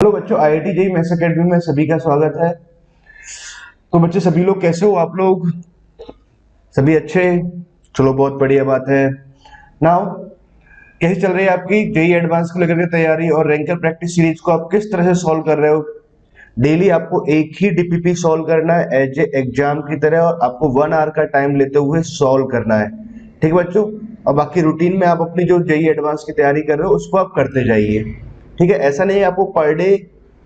Hello बच्चों, IIT JEE maths academy में सभी का स्वागत है। तो बच्चे सभी लोग कैसे हो आप लोग? सभी अच्छे? चलो बहुत बढ़िया बात है। नाउ कैसी चल रही है आपकी जेईई एडवांस को लेकर के तैयारी और रैंकर प्रैक्टिस सीरीज को आप किस तरह से सॉल्व कर रहे हो? डेली आपको एक ही डीपीपी सॉल्व करना है एज ए एग्जाम की तरह, और आपको 1 आवर का टाइम लेते हुए सॉल्व करना है। ठीक है बच्चों? और बाकी रूटीन में आप अपनी जो जेईई एडवांस की तैयारी कर रहे हो उसको आप करते जाइए। ठीक है, ऐसा नहीं है आपको पर डे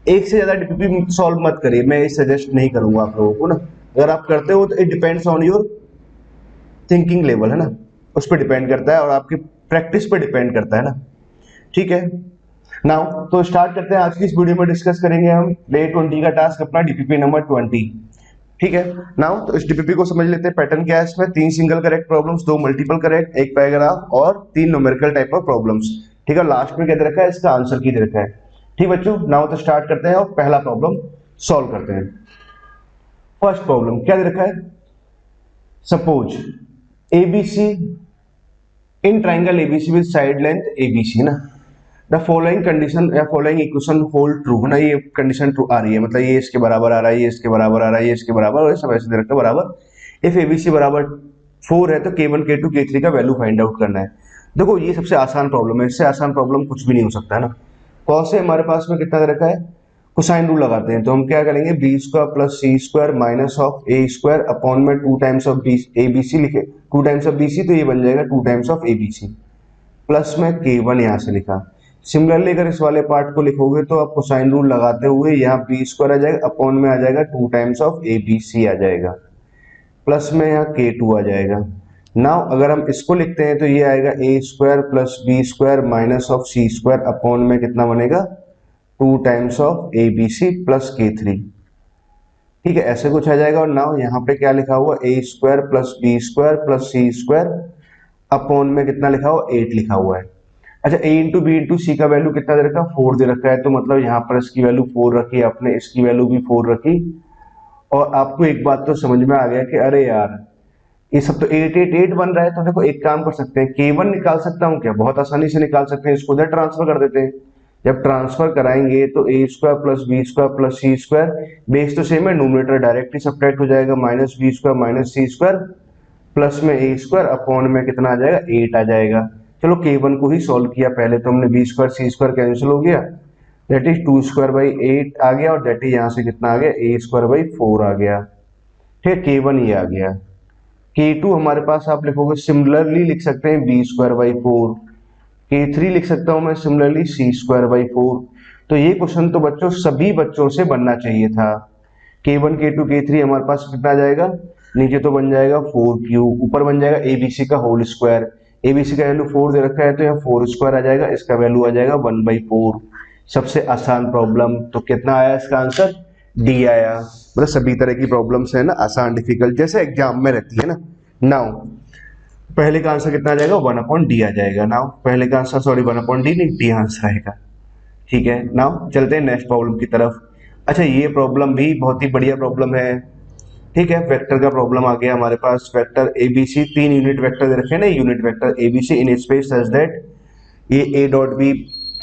एक से ज्यादा डीपीपी सॉल्व मत करिए, मैं ये सजेस्ट नहीं करूंगा आप लोगों को ना। अगर आप करते हो तो it depends on your thinking level, है ना, उस पर डिपेंड करता है और आपकी प्रैक्टिस पे डिपेंड करता है ना। ठीक है, नाउ तो स्टार्ट करते हैं। आज की इस वीडियो में डिस्कस करेंगे हम डे 20 का टास्क, अपना डीपीपी नंबर 20। ठीक है, नाउ तो इस डीपीपी को समझ लेते हैं। पैटर्न क्या है इसमें? 3 single correct problems, 2 multiple correct, 1 paragraph और 3 न्यूमेरिकल टाइप ऑफ प्रॉब्लम्स। ठीक है, लास्ट में क्या दे रखा है? इसका आंसर की दे रखा है। ठीक बच्चों, नाउ तो स्टार्ट करते हैं और पहला प्रॉब्लम सॉल्व करते हैं। फर्स्ट प्रॉब्लम क्या दे रखा है? Suppose ABC in triangle ABC with side length ABC ना, द फॉलोइंग कंडीशन या फॉलोइंग इक्वेशन होल्ड ट्रू, है ना। ये कंडीशन ट्रू आ रही है, मतलब ये इसके बराबर आ रहा है, ये इसके बराबर आ रहा है, ये इसके बराबर, और सब ऐसे दे रखा है बराबर। इफ एबीसी बराबर 4 है तो K1 K2 K3 का वैल्यू फाइंड आउट करना है। देखो ये सबसे आसान प्रॉब्लम है, इससे आसान प्रॉब्लम कुछ भी नहीं हो सकता है ना। कॉस से हमारे पास में कितना दे रखा है? कोसाइन रूल लगाते हैं, तो हम क्या करेंगे? B square plus C square minus of A square upon में 2 times of A B C लिखे, 2 टाइम्स ऑफ बी सी, तो ये बन जाएगा 2 times of A B C, plus में K1 यहाँ से लिखा। सिमिलरली अगर इस वाले पार्ट को लिखोगे तो आपको साइन रूल लगाते हुए यहाँ बी स्क्वायर आ जाएगा, अपॉन में आ जाएगा 2 times of A B C आ जाएगा, प्लस में यहाँ K2 आ जाएगा। नाउ अगर हम इसको लिखते हैं तो ये आएगा A square plus B square minus of C square upon में कितना बनेगा? 2 times of A B C plus K3। ठीक है, ऐसे कुछ आ जाएगा। और नाउ यहाँ पे क्या लिखा हुआ? A square plus B square plus C square upon में कितना लिखा हुआ? 8 लिखा हुआ है। अच्छा, A into B into C का वैल्यू कितना दे रखा है? 4 दे रखा है, तो मतलब यहाँ पर इसकी वैल्यू 4 रखी, आपने इसकी वैल्यू भी 4 रखी। और आपको एक बात तो समझ में आ गया कि अरे यार ये सब तो 888 बन रहा है, तो देखो एक काम कर सकते हैं, K1 निकाल सकता हूँ क्या? बहुत आसानी से निकाल सकते हैं, इसको उधर ट्रांसफर कर देते हैं। जब ट्रांसफर कराएंगे तो A square plus B square plus C square, base तो सेम है, न्यूमरेटर डायरेक्टली सब्ट्रैक्ट हो जाएगा, minus B square minus C square plus में ए स्क्वायर अपॉन में कितना आ जाएगा? 8 आ जाएगा। चलो K1 को ही सॉल्व किया पहले, तो हमने बी स्क्वायर सी स्क्वायर कैंसिल हो गया, दैट इज 2 स्क्वायर बाई 8 आ गया, और दैट इज यहाँ से कितना आ गया? ए स्क्वायर बाई 4 आ गया। ठीक है, K1 ये आ गया। K2 हमारे पास आप लिखोगे, सिमिलरली लिख सकते हैं बी स्क्वायर बाई 4। K3 लिख सकता हूं मैं सिमिलरली सी स्क्वायर बाई 4। तो ये क्वेश्चन तो बच्चों सभी बच्चों से बनना चाहिए था। K1 K2 K3 हमारे पास कितना आ जाएगा? नीचे तो बन जाएगा 4 ऊपर बन जाएगा एबीसी का होल स्क्वायर। एबीसी का वैल्यू 4 दे रखा है, तो यहाँ 4 स्क्वायर आ जाएगा, इसका वैल्यू आ जाएगा 1/4। सबसे आसान प्रॉब्लम, तो कितना आया इसका आंसर? डी आया। मतलब सभी तरह की प्रॉब्लम्स है ना, आसान डिफिकल्ट जैसे एग्जाम में रहती है ना। नाउ पहले का आंसर कितना आ जाएगा? 1/d आ जाएगा। नाउ पहले का आंसर, सॉरी 1/d नहीं, डी आंसर आएगा। ठीक है, नाउ चलते हैं नेक्स्ट प्रॉब्लम की तरफ। अच्छा, ये प्रॉब्लम भी बहुत ही बढ़िया प्रॉब्लम है। ठीक है, वेक्टर का प्रॉब्लम आ गया हमारे पास। वेक्टर एबीसी, 3 यूनिट वेक्टर दे रखे हैं ना, unit vector ABC in space such that ये A dot B,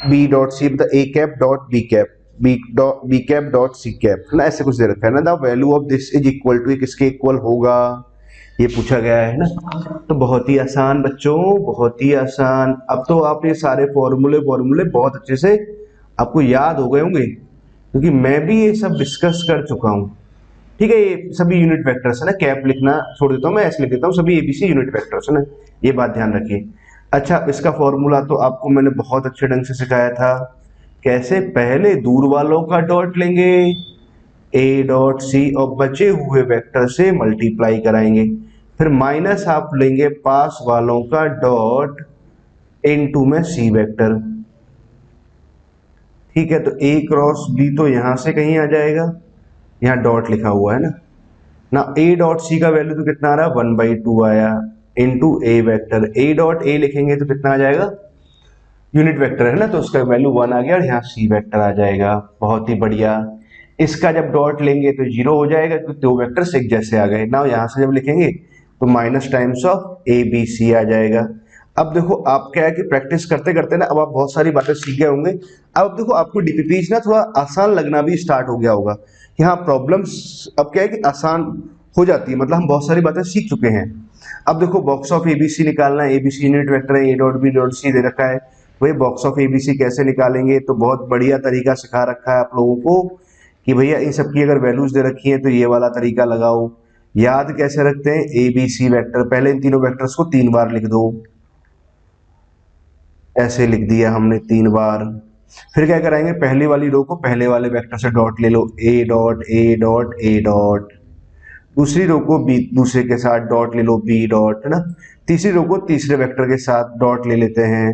B dot C, मतलब A cap dot B cap, B cap dot C cap ना, ऐसे कुछ दे रखा है ना। The value of this is equal to, किसके इक्वल होगा ये पूछा गया है ना। तो बहुत ही आसान बच्चों, बहुत ही आसान। अब तो आप ये सारे फॉर्मूले फॉर्मूले बहुत अच्छे से आपको याद हो गए होंगे, क्योंकि मैं भी ये सब डिस्कस कर चुका हूँ। ठीक है, ये सभी यूनिट वेक्टर्स है ना, कैप लिखना छोड़ देता हूँ मैं, ऐसे लिख देता हूँ, सभी एबीसी यूनिट वेक्टर्स है ना, ये बात ध्यान रखिए। अच्छा, इसका फॉर्मूला तो आपको मैंने बहुत अच्छे ढंग से सिखाया था। कैसे? पहले दूर वालों का डॉट लेंगे ए डॉट सी और बचे हुए वेक्टर से मल्टीप्लाई कराएंगे, फिर माइनस आप लेंगे पास वालों का डॉट इनटू में सी वेक्टर। ठीक है, तो ए क्रॉस बी तो यहां से कहीं आ जाएगा, यहाँ डॉट लिखा हुआ है ना। ना ए डॉट सी का वैल्यू तो कितना आ रहा है? 1/2 आया, इनटू ए वेक्टर, ए डॉट ए लिखेंगे तो कितना आ जाएगा? यूनिट वेक्टर है ना, तो उसका वैल्यू 1 आ गया, और यहाँ सी वेक्टर आ जाएगा। बहुत ही बढ़िया। इसका जब डॉट लेंगे तो 0 हो जाएगा, तो 2 वेक्टर्स एक जैसे आ गए ना। यहाँ से जब लिखेंगे तो minus times of A B C आ जाएगा। अब देखो आप क्या है कि प्रैक्टिस करते करते ना अब आप बहुत सारी बातें सीख गए होंगे। अब देखो आपको डीपीपीज ना थोड़ा आसान लगना भी स्टार्ट हो गया होगा कि हाँ प्रॉब्लम्स अब क्या है कि आसान हो जाती है, मतलब हम बहुत सारी बातें सीख चुके हैं। अब देखो बॉक्स ऑफ एबीसी निकालना है, एबीसी यूनिट वेक्टर है, A dot B dot C दे रखा है, वही बॉक्स ऑफ एबीसी कैसे निकालेंगे, तो बहुत बढ़िया तरीका सिखा रखा है आप लोगों को कि भैया इन सब की अगर वैल्यूज दे रखी है तो ये वाला तरीका लगाओ। याद कैसे रखते हैं, ए बी सी वेक्टर, पहले इन तीनों वेक्टर्स को 3 बार लिख दो, ऐसे लिख दिया हमने 3 बार। फिर क्या कराएंगे, पहली वाली रो को पहले वाले वेक्टर से डॉट ले लो, A dot A dot A dot, दूसरी रो को बी दूसरे के साथ डॉट ले लो, बी डॉट, है ना, तीसरी रो को तीसरे वेक्टर के साथ डॉट ले लेते हैं।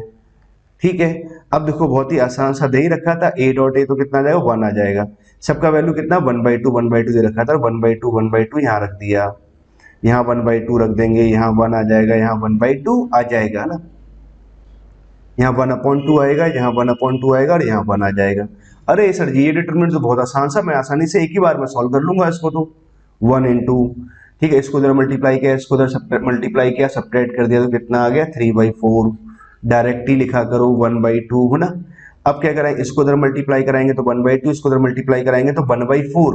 ठीक है, अब देखो बहुत ही आसान सा दे ही रखा था, ए डॉट ए तो कितना आ जाएगा, 1 आ जाएगा, सबका वैल्यू कितना 1/2 दे रखा था, 1/2 यहाँ रख दिया, यहाँ 1/2 रख देंगे, यहाँ 1 आ जाएगा, यहाँ 1/2 आ जाएगा ना, यहाँ 1/2 आएगा, यहाँ 1/2 आएगा और यहाँ 1 आ जाएगा। अरे सर जी ये डिटरमिनेंट तो बहुत आसान सा, मैं आसानी से एक ही बार में सॉल्व कर लूंगा इसको, तो 1 इंटू, ठीक है, इसको इधर मल्टीप्लाई किया, इसको इधर मल्टीप्लाई किया, सब्ट्रैक्ट कर दिया तो कितना आ गया 3/4, डायरेक्ट ही लिखा करो 1/2, है ना। अब क्या कराएंगे, इसको इधर मल्टीप्लाई कराएंगे तो 1/2, इसको इधर मल्टीप्लाई कराएंगे तो 1/4,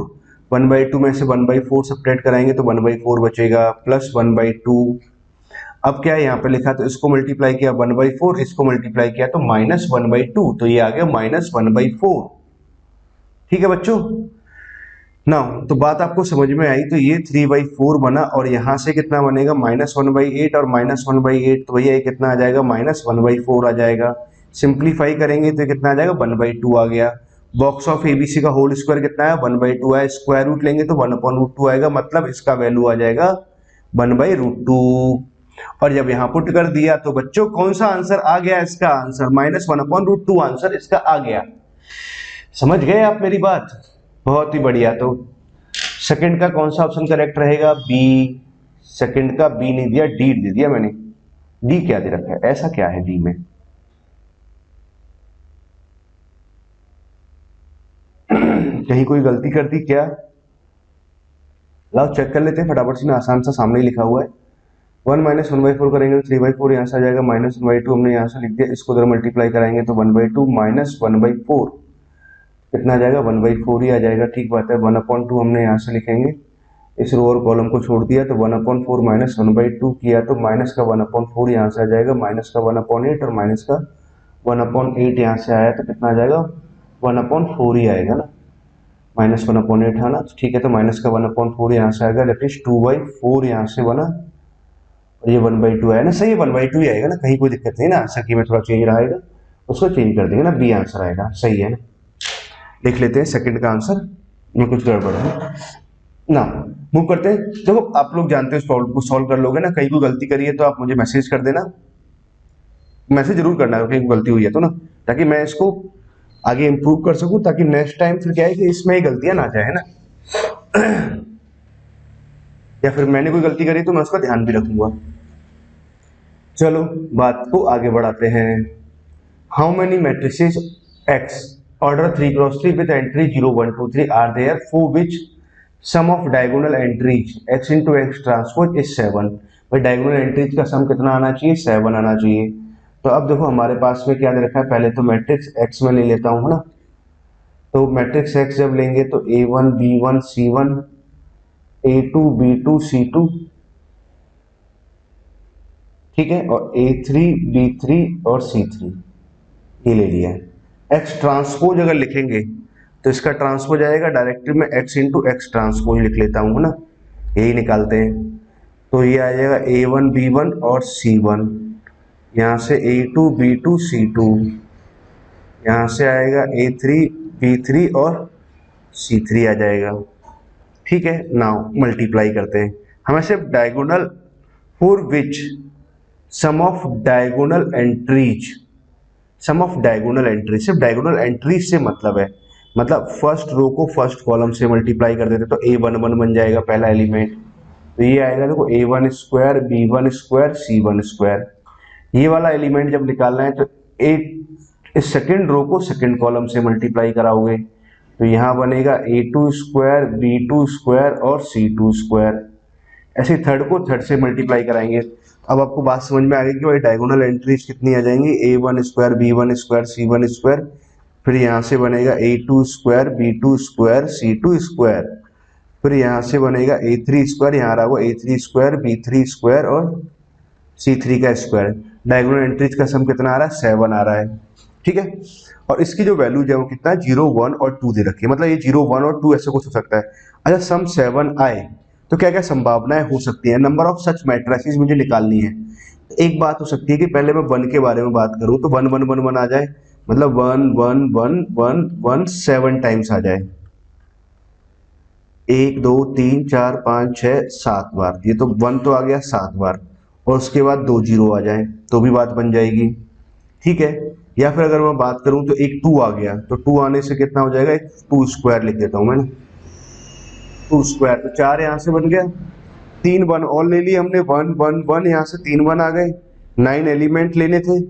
1/2 में से 1/4 सब्ट्रैक्ट कराएंगे तो 1/4 बचेगा, प्लस 1/2। अब क्या है यहाँ पे लिखा, तो इसको मल्टीप्लाई किया 1/4, इसको मल्टीप्लाई किया तो -1/2, तो ये आ गया -1/4। ठीक है बच्चों, ना तो बात आपको समझ में आई, तो ये 3/4 बना और यहाँ से कितना बनेगा -1/8 और -1/8, तो भैया ये कितना आ जाएगा -1/4 आ जाएगा। सिंप्लीफाई करेंगे तो कितना आ जाएगा 1/2 आ गया। बॉक्स ऑफ एबीसी का होल स्क्वायर कितना है 1/2 है, स्क्वायर रूट लेंगे तो 1/2 आएगा, मतलब इसका वैल्यू आ जाएगा 1/2। और जब यहाँ पुट कर दिया तो बच्चों कौन सा आंसर आ गया, इसका आंसर -1/2 आंसर इसका आ गया। समझ गए आप मेरी बात, बहुत ही बढ़िया। तो सेकंड का कौन सा ऑप्शन करेक्ट रहेगा, बी। सेकंड का बी नहीं दिया, डी दे दिया मैंने। डी क्या दे रखा है, ऐसा क्या है डी में कहीं कोई गलती कर दी क्या, लाओ चेक कर लेते हैं फटाफट से ना, आसान सा सामने ही लिखा हुआ है। 1 - 1/4 करेंगे तो 3/4 यहाँ से आ जाएगा, -1/2 हमने यहाँ से लिख दिया, इसको उधर मल्टीप्लाई कराएंगे तो 1/2 -1/4 कितना आ जाएगा 1/4 ही आ जाएगा। ठीक बात है, 1/2 हमने यहाँ से लिखेंगे, इस रो और कॉलम को छोड़ दिया तो 1/4 -1/2 किया तो माइनस का 1/4 यहाँ से आ जाएगा, माइनस का 1/8 और माइनस का 1/8 यहाँ से आया तो कितना आ जाएगा 1/4 ही आएगा ना, -1/8 है ना, ठीक है, तो माइनस का 1/4 यहाँ से आएगा, दैट इज 2/4 यहाँ से बना और ये 1/2 आया ना, सही है 1/2 ही आएगा ना, कहीं कोई दिक्कत नहीं ना, आंसर की में थोड़ा चेंज रहेगा उसको चेंज कर देंगे ना, बी आंसर आएगा, सही है ना। लिख लेते हैं सेकंड का आंसर, ये कुछ गड़बड़ है ना। मूव करते हैं, देखो आप लोग जानते हो इस प्रॉब्लम को सॉल्व कर लोगे ना, कहीं कोई गलती करी है तो आप मुझे मैसेज कर देना, मैसेज जरूर करना कहीं गलती हुई है तो ना, ताकि मैं इसको आगे इंप्रूव कर सकूं, ताकि नेक्स्ट टाइम फिर क्या है कि इसमें ही गलतियां ना जाए ना या फिर मैंने कोई गलती करी तो मैं उसका ध्यान भी रखूंगा। चलो बात को आगे बढ़ाते हैं। How many matrices X order 3x3 with entry 0 1 2 3 are there for which sum of diagonal entries x into X transpose is 7। भाई डायगोनल एंट्रीज का सम कितना आना चाहिए, 7 आना चाहिए। तो अब देखो हमारे पास में क्या दे रखा है, पहले तो मैट्रिक्स x में ले लेता हूँ ना, तो मैट्रिक्स x जब लेंगे तो a1 b1 c1 a2 b2 c2, ठीक है, और a3 b3 और c3 ये ले लिया है। x ट्रांसपोज अगर लिखेंगे तो इसका ट्रांसपोज आएगा, डायरेक्टली में x इंटू एक्स ट्रांसपोज लिख लेता हूँ ना, यही निकालते हैं। तो ये आ जाएगा a1 b1 और c1, यहाँ से a2 b2 c2, यहाँ से आएगा a3 b3 और c3 आ जाएगा। ठीक है, नाउ मल्टीप्लाई करते हैं, हमें सिर्फ diagonal for which sum of diagonal entries, sum of diagonal entry, सिर्फ डायगोनल एंट्रीज से मतलब है, मतलब फर्स्ट रो को फर्स्ट कॉलम से मल्टीप्लाई कर देते तो a11 बन जाएगा पहला एलिमेंट, तो ये आएगा देखो a1 square b1 square c1 square. ये वाला एलिमेंट जब निकालना है तो इस सेकेंड रो को सेकेंड कॉलम से मल्टीप्लाई कराओगे तो यहाँ बनेगा a2 स्क्वायर b2 स्क्वायर और c2 स्क्वायर। ऐसे थर्ड को थर्ड से मल्टीप्लाई कराएंगे, अब आपको बात समझ में आ गई कि भाई डायगोनल एंट्रीज कितनी आ जाएंगी, a1 square, b1 square, c1 square, फिर यहाँ से बनेगा a2 square, b2 square, c2 square, फिर यहाँ से बनेगा a3 स्क्वायर, यहाँ रहा वो a3 स्क्वायर, b3 स्क्वायर और c3 का स्क्वायर। डायगोनल एंट्रीज का सम कितना आ रहा है, 7 आ रहा है। ठीक है, और इसकी जो वैल्यू है वो कितना है, 0, 1 और 2 दे रखी है, मतलब ये 0, 1 और 2 ऐसे कुछ हो सकता है। अच्छा, सम 7 आए तो क्या क्या संभावनाएं हो सकती है, नंबर ऑफ सच मैट्रिसेस मुझे निकालनी है। एक बात हो सकती है कि पहले मैं 1 के बारे में बात करूं तो 1 1 1 1 आ जाए, मतलब 1 1 1 1 1 7 टाइम्स आ जाए, 1 2 3 4 5 6 7 बार, ये तो 1 तो आ गया 7 बार, और उसके बाद 2 0 आ जाए तो भी बात बन जाएगी। ठीक है, या फिर अगर मैं बात करूं तो एक 2 आ गया, तो 2 आने से कितना हो जाएगा, एक 2 स्क्वायर लिख देता हूं मैं, 2 स्क्वायर, तो 4 यहां से बन गया, 3 1 और ले लिए हमने, 1 1 1, यहां से 3 1 आ गए, 9 एलिमेंट लेने थे।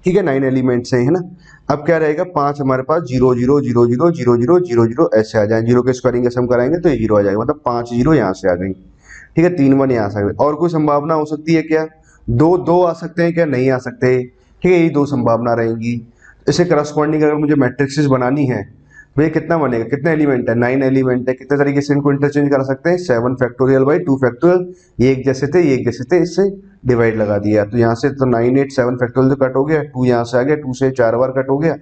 ठीक है, 9 एलिमेंट से है ना। अब क्या रहेगा, 5 हमारे पास 0 0 0 0 0 0 0 0 ऐसे आ जाए, जीरो के स्क्वायरिंग का सम कराएंगे तो ये 0 आ जाएगा, मतलब 5 0 यहाँ से आ गई। ठीक है, 3 1 यहाँ से आ गई। और कोई संभावना हो सकती है क्या, 2 2 आ सकते हैं क्या, नहीं आ सकते। ठीक है, यही 2 संभावना रहेंगी। इसे करस्पॉन्डिंग अगर मुझे मैट्रिक्सेस बनानी है तो ये कितना बनेगा, कितने एलिमेंट है, 9 एलिमेंट है, कितने तरीके से इनको इंटरचेंज कर सकते हैं, 7 फैक्टोरियल बाई 2 फैक्टोरियल, ये एक जैसे थे, ये एक जैसे थे, इससे डिवाइड लगा दिया, तो यहाँ से तो 9 8 7 फैक्टोरियल तो कट हो गया, 2 यहाँ से आ गया, 2 से 4 बार कट हो गया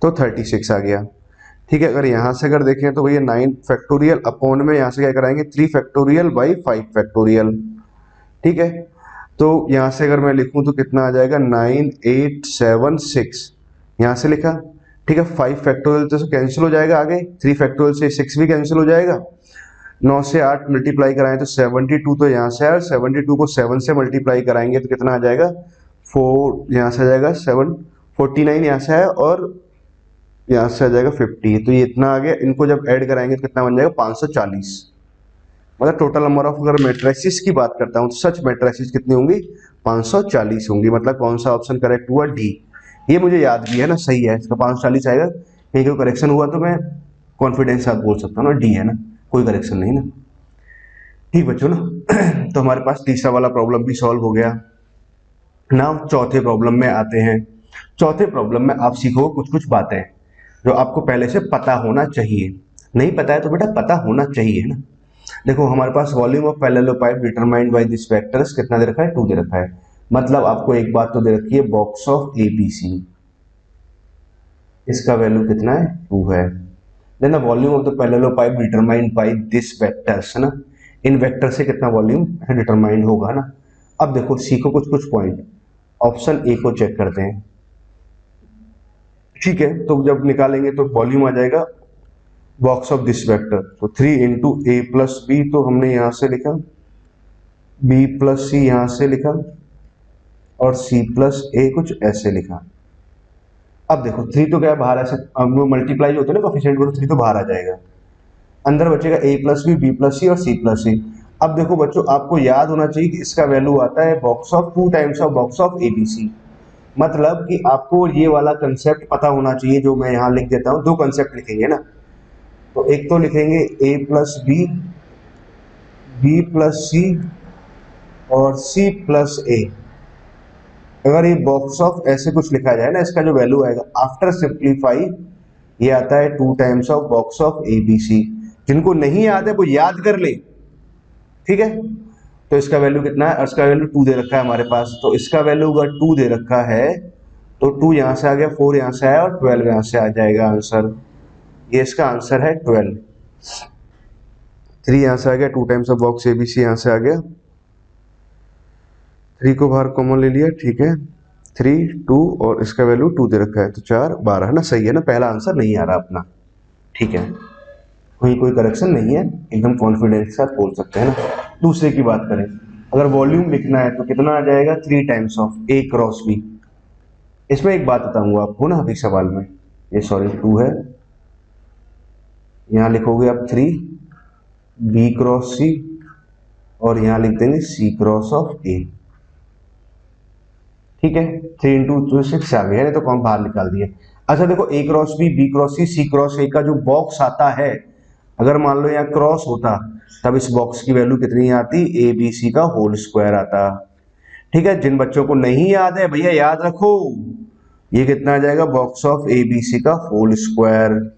तो 36 आ गया। ठीक है, अगर यहाँ से अगर देखें तो भैया 9 फैक्टोरियल अपॉन में यहाँ से क्या कराएंगे, 3 फैक्टोरियल बाई 5 फैक्टोरियल। ठीक है, तो यहाँ से अगर मैं लिखूं तो कितना आ जाएगा, 9 8 7 6, यहाँ से लिखा। ठीक है, 5 फैक्टोरियल तो कैंसिल हो जाएगा आगे, 3 फैक्टोरियल से 6 भी कैंसिल हो जाएगा, 9 से 8 मल्टीप्लाई कराएं तो 72 तो यहाँ से आया, 72 को 7 से मल्टीप्लाई कराएंगे तो कितना आ जाएगा, 4 यहाँ से आ जाएगा, 7 49 यहाँ से आया, और यहाँ से आ जाएगा 50, तो ये इतना आ गया। इनको जब ऐड कराएंगे तो कितना बन जाएगा, 540। मतलब टोटल नंबर ऑफ अगर मैट्रिसेस की बात करता हूँ तो सच मैट्रिसेस कितनी होंगी, 540 होंगी। मतलब कौन सा ऑप्शन करेक्ट हुआ, डी। ये मुझे याद भी है ना, सही है, इसका 540 आएगा, कहीं कोई करेक्शन हुआ तो मैं कॉन्फिडेंस साथ बोल सकता हूँ ना, डी है ना, कोई करेक्शन नहीं ना। ठीक बच्चों ना, तो हमारे पास तीसरा वाला प्रॉब्लम भी सॉल्व हो गया ना। चौथे प्रॉब्लम में आते हैं। चौथे प्रॉब्लम में आप सीखो कुछ कुछ बातें जो आपको पहले से पता होना चाहिए, नहीं पता है तो बेटा पता होना चाहिए ना। देखो, हमारे पास volume of parallelopipe determined by this vectors कितना दे रखा है, 2 दे रखा है। मतलब आपको एक बात तो दे रखी है, बॉक्स ऑफ एबीसी, इसका वैल्यू कितना है, 2 है। Then the volume of the parallelopipe determined by this vectors, है ना, इन वेक्टर से कितना वॉल्यूम डिटरमाइंड होगा ना। अब देखो, सीखो कुछ कुछ पॉइंट। ऑप्शन ए को चेक करते हैं। ठीक है, तो जब निकालेंगे तो वॉल्यूम आ जाएगा बॉक्स ऑफ दिस वेक्टर, तो 3 इंटू ए प्लस बी, तो हमने यहां से लिखा, बी प्लस सी यहां से लिखा, और सी प्लस ए कुछ ऐसे लिखा। अब देखो 3 तो क्या बाहर ऐसे, अब मल्टीप्लाई जो होता है ना कोफिशिएंट को, 3 तो बाहर आ जाएगा, अंदर बचेगा ए प्लस बी प्लस सी और सी प्लस सी। अब देखो बच्चों, आपको याद होना चाहिए कि इसका वैल्यू आता है box of 2 times of box of ABC. मतलब कि आपको ये वाला कंसेप्ट पता होना चाहिए, जो मैं यहाँ लिख देता हूँ। 2 कंसेप्ट लिखेंगे ना, तो एक तो लिखेंगे ए plus B, B plus C और सी प्लस ए। अगर ये बॉक्स ऑफ ऐसे कुछ लिखा जाए ना, इसका जो वैल्यू आएगा आफ्टर सिंप्लीफाई, ये आता है 2 times of box of ABC. जिनको नहीं याद है वो याद कर ले। ठीक है, तो इसका वैल्यू कितना है, इसका वैल्यू 2 दे रखा है हमारे पास, तो इसका वैल्यू अगर 2 दे रखा है तो 2 यहां से आ गया, 4 यहां से आया, और 12 यहां से आ जाएगा आंसर। ये इसका आंसर है 12। 3 यहां से आ गया, 2 टाइम्स ऑफ बॉक्स एबीसी यहां से आ गया, 3 को बाहर कॉमन ले लिया। ठीक है, 3 2 और इसका वैल्यू 2 दे रखा है, तो 4 12 है ना, सही है ना, पहला आंसर नहीं आ रहा अपना। ठीक है, कोई करेक्शन नहीं है, एकदम कॉन्फिडेंस के साथ बोल सकते हैं ना। दूसरे की बात करें, अगर वॉल्यूम लिखना है तो कितना आ जाएगा, 3 times of A cross B. इसमें एक बात बताऊंगा आपको ना अभी सवाल में, ये सॉरी 2 है, यहाँ लिखोगे आप 3 बी क्रॉस सी, और यहाँ लिख देंगे सी क्रॉस ऑफ ए। ठीक है, 3 इंटू 6 आ गया, तो कौन बाहर निकाल दिया। अच्छा देखो, A cross B cross C cross A का जो बॉक्स आता है, अगर मान लो यहाँ क्रॉस होता तब इस बॉक्स की वैल्यू कितनी आती, ए बी सी का होल स्क्वायर आता। ठीक है, जिन बच्चों को नहीं याद है भैया याद रखो, ये कितना आ जाएगा, box of A B C का whole square.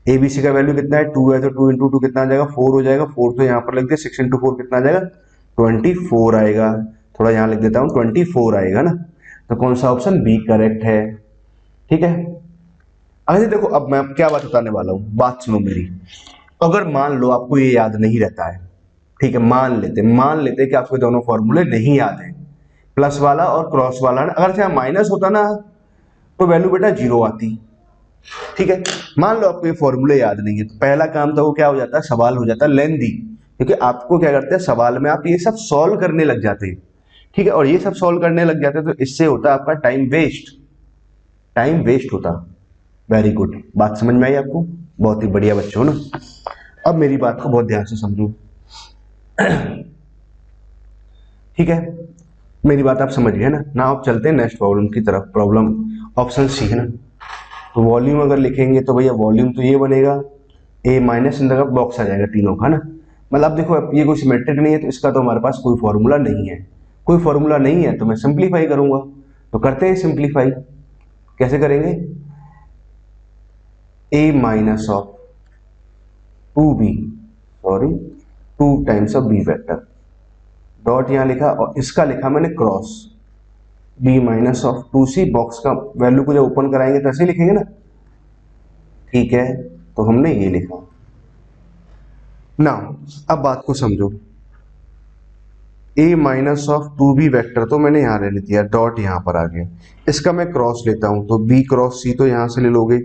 A B C का वैल्यू कितना है, 2 है, तो 2 इंटू 2 कितना आ जाएगा, 4 हो जाएगा। 4 तो यहाँ पर लिख दिया, 6 इंटू 4 कितना आ जाएगा, 24 आएगा। थोड़ा यहाँ लिख देता हूँ, 24 आएगा ना। तो कौन सा ऑप्शन बी करेक्ट है। ठीक है, अरे देखो अब मैं क्या बात बताने वाला हूँ, बात सुनो मेरी। अगर मान लो आपको ये याद नहीं रहता है, ठीक है, मान लेते कि आपको दोनों फॉर्मूले नहीं याद है, प्लस वाला और क्रॉस वाला। अगर चाहे माइनस होता ना तो वैल्यू बेटा जीरो आती। ठीक है, मान लो आपको ये फॉर्मूले याद नहीं है, तो पहला काम तो वो क्या हो जाता है, सवाल हो जाता है लेंदी, क्योंकि आपको क्या करते हैं, सवाल में आप ये सब सॉल्व करने लग जाते हैं। ठीक है, और ये सब सॉल्व करने लग जाते हैं तो इससे होता है आपका टाइम वेस्ट होता। वेरी गुड, बात समझ में आई आपको, बहुत ही बढ़िया बच्चों ना। अब मेरी बात को बहुत ध्यान से समझो। ठीक है, मेरी बात आप समझ गए ना। आप चलते हैं नेक्स्ट प्रॉब्लम की तरफ। प्रॉब्लम ऑप्शन सी है ना। तो वॉल्यूम अगर लिखेंगे तो भैया वॉल्यूम तो ये बनेगा, ए माइनस इन बॉक्स आ जाएगा तीनों का ना। मतलब देखो अब ये कोई सिमेट्रिक नहीं है तो इसका तो हमारे पास कोई फॉर्मूला नहीं है। कोई फॉर्मूला नहीं है तो मैं सिंप्लीफाई करूंगा। तो करते हैं सिंप्लीफाई। कैसे करेंगे, A minus of 2b, sorry 2 times of B vector, dot यहां लिखा और इसका लिखा मैंने cross, b minus of 2c, box का वैल्यू को जब ओपन कराएंगे तो ऐसे लिखेंगे ना। ठीक है, तो हमने ये लिखा ना। अब बात को समझो, a minus of 2b vector तो मैंने यहां रहने दिया, डॉट यहां पर आ गया, इसका मैं क्रॉस लेता हूं तो b क्रॉस c तो यहां से ले लोगे,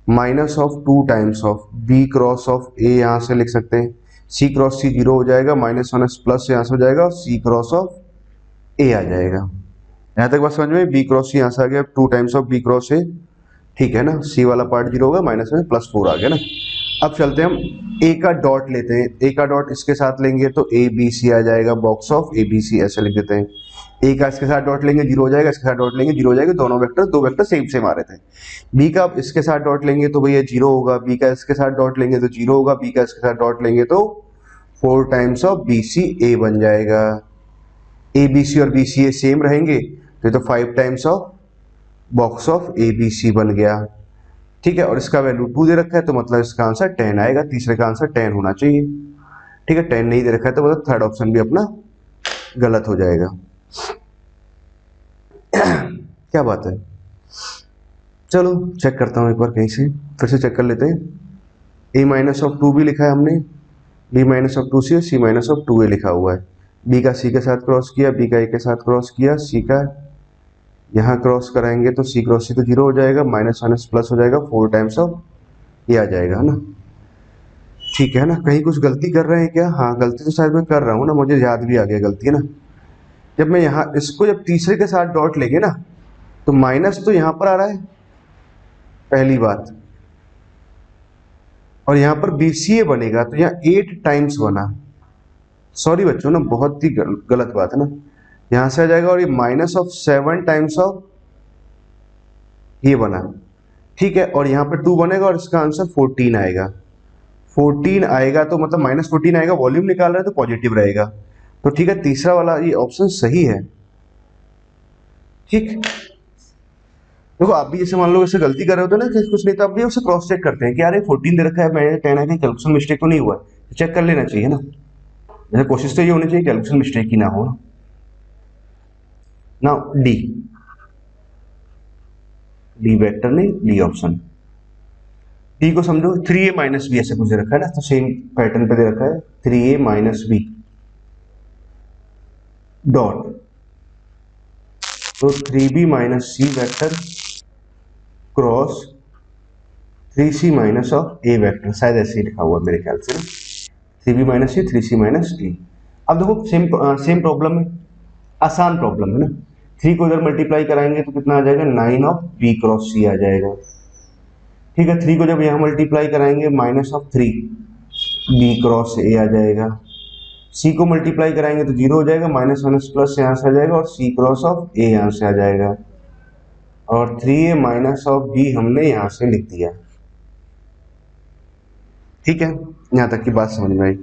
minus of 2 times of b cross of a यहां से लिख सकते हैं, c क्रॉस c जीरो हो जाएगा, माइनस माइनस प्लस यहां से हो जाएगा और c क्रॉस ऑफ a आ जाएगा। यहां तक बात समझ में, b क्रॉस c यहां से आ गया, 2 times of b cross a। ठीक है ना, c वाला पार्ट जीरो होगा, माइनस में प्लस 4 आ गया ना। अब चलते हैं हम a का डॉट लेते हैं, a का डॉट इसके साथ लेंगे तो a b c आ जाएगा, box of a b c ऐसे लिख देते हैं। a का इसके साथ डॉट लेंगे जीरो हो जाएगा, इसके साथ डॉट लेंगे जीरो हो जाएगा, दोनों वेक्टर दो वेक्टर सेम सेम आ रहे थे। b का इसके साथ डॉट लेंगे तो भैया जीरो होगा, b का इसके साथ डॉट लेंगे तो जीरो होगा, b का इसके साथ डॉट लेंगे तो 4 टाइम्स ऑफ बी सी ए बन जाएगा। ए बी सी और बी सी ए सेम रहेंगे तो ये तो 5 times of box of A B C बन गया। ठीक है, और इसका वैल्यू 2 दे रखा है तो मतलब इसका आंसर 10 आएगा, तीसरे का आंसर 10 होना चाहिए। ठीक है, 10 नहीं दे रखा है तो मतलब थर्ड ऑप्शन भी अपना गलत हो जाएगा। क्या बात है, चलो चेक करता हूं एक बार कहीं से, फिर से चेक कर लेते हैं। ए माइनस ऑफ 2 भी लिखा है हमने, बी माइनस ऑफ 2 सी और सी माइनस ऑफ 2 ए लिखा हुआ है। बी का सी के साथ क्रॉस किया, बी का ए के साथ क्रॉस किया, सी का यहाँ क्रॉस कराएंगे तो सी क्रॉस सी तो जीरो हो जाएगा, माइनस माइनस प्लस हो जाएगा, 4 टाइम्स ऑफ ये आ जाएगा ना। ठीक है ना, कहीं कुछ गलती कर रहे हैं क्या, हाँ गलती तो शायद मैं कर रहा हूँ ना, मुझे याद भी आ गया गलती है ना। जब मैं यहाँ इसको जब तीसरे के साथ डॉट लेंगे ना तो माइनस तो यहाँ पर आ रहा है पहली बात, और यहाँ पर BCA बनेगा तो यहाँ 8 टाइम्स बना, सॉरी बच्चों ना बहुत ही गलत बात है ना, यहां से आ जाएगा और ये माइनस ऑफ 7 टाइम्स ऑफ ये बना। ठीक है, और यहाँ पे 2 बनेगा और इसका आंसर 14 आएगा। 14 आएगा तो मतलब -14 आएगा, वॉल्यूम निकाल रहे हैं तो पॉजिटिव रहेगा। तो ठीक है, तीसरा वाला ये ऑप्शन सही है। ठीक, देखो आप भी जैसे मान लो ऐसे गलती कर रहे होते ना कि कुछ नहीं, तो आप भी उसे क्रॉस चेक करते हैं कि यार ये 14 दे रखा है, मैं 10 है, कैलकुलेशन मिस्टेक तो नहीं हुआ, तो चेक कर लेना चाहिए ना। जैसे कोशिश तो ये होनी चाहिए कैलकुलेशन मिस्टेक ही ना हो ना। डी, डी वेक्टर नहीं, डी ऑप्शन। डी को समझो 3a माइनस बी ऐसे कुछ दे रखा है ना, तो सेम पैटर्न पे दे रखा है 3a माइनस बी डॉट, तो 3b minus C vector cross 3c minus of A vector, शायद ऐसे ही लिखा हुआ मेरे ख्याल से ना, 3b माइनस सी 3c माइनस डी। अब देखो सेम प्रॉब्लम है, आसान प्रॉब्लम है ना। 3 को इधर मल्टीप्लाई कराएंगे तो कितना आ जाएगा, 9 ऑफ बी क्रॉस सी आ जाएगा। ठीक है, 3 को जब यहाँ मल्टीप्लाई कराएंगे minus of 3 B cross A आ जाएगा। सी को मल्टीप्लाई कराएंगे तो जीरो हो जाएगा, माइनस माइनस प्लस यहाँ से आ जाएगा और सी क्रॉस ऑफ ए यहाँ से आ जाएगा, और 3a माइनस ऑफ बी हमने यहाँ से लिख दिया। ठीक है, यहाँ तक की बात समझ में आई।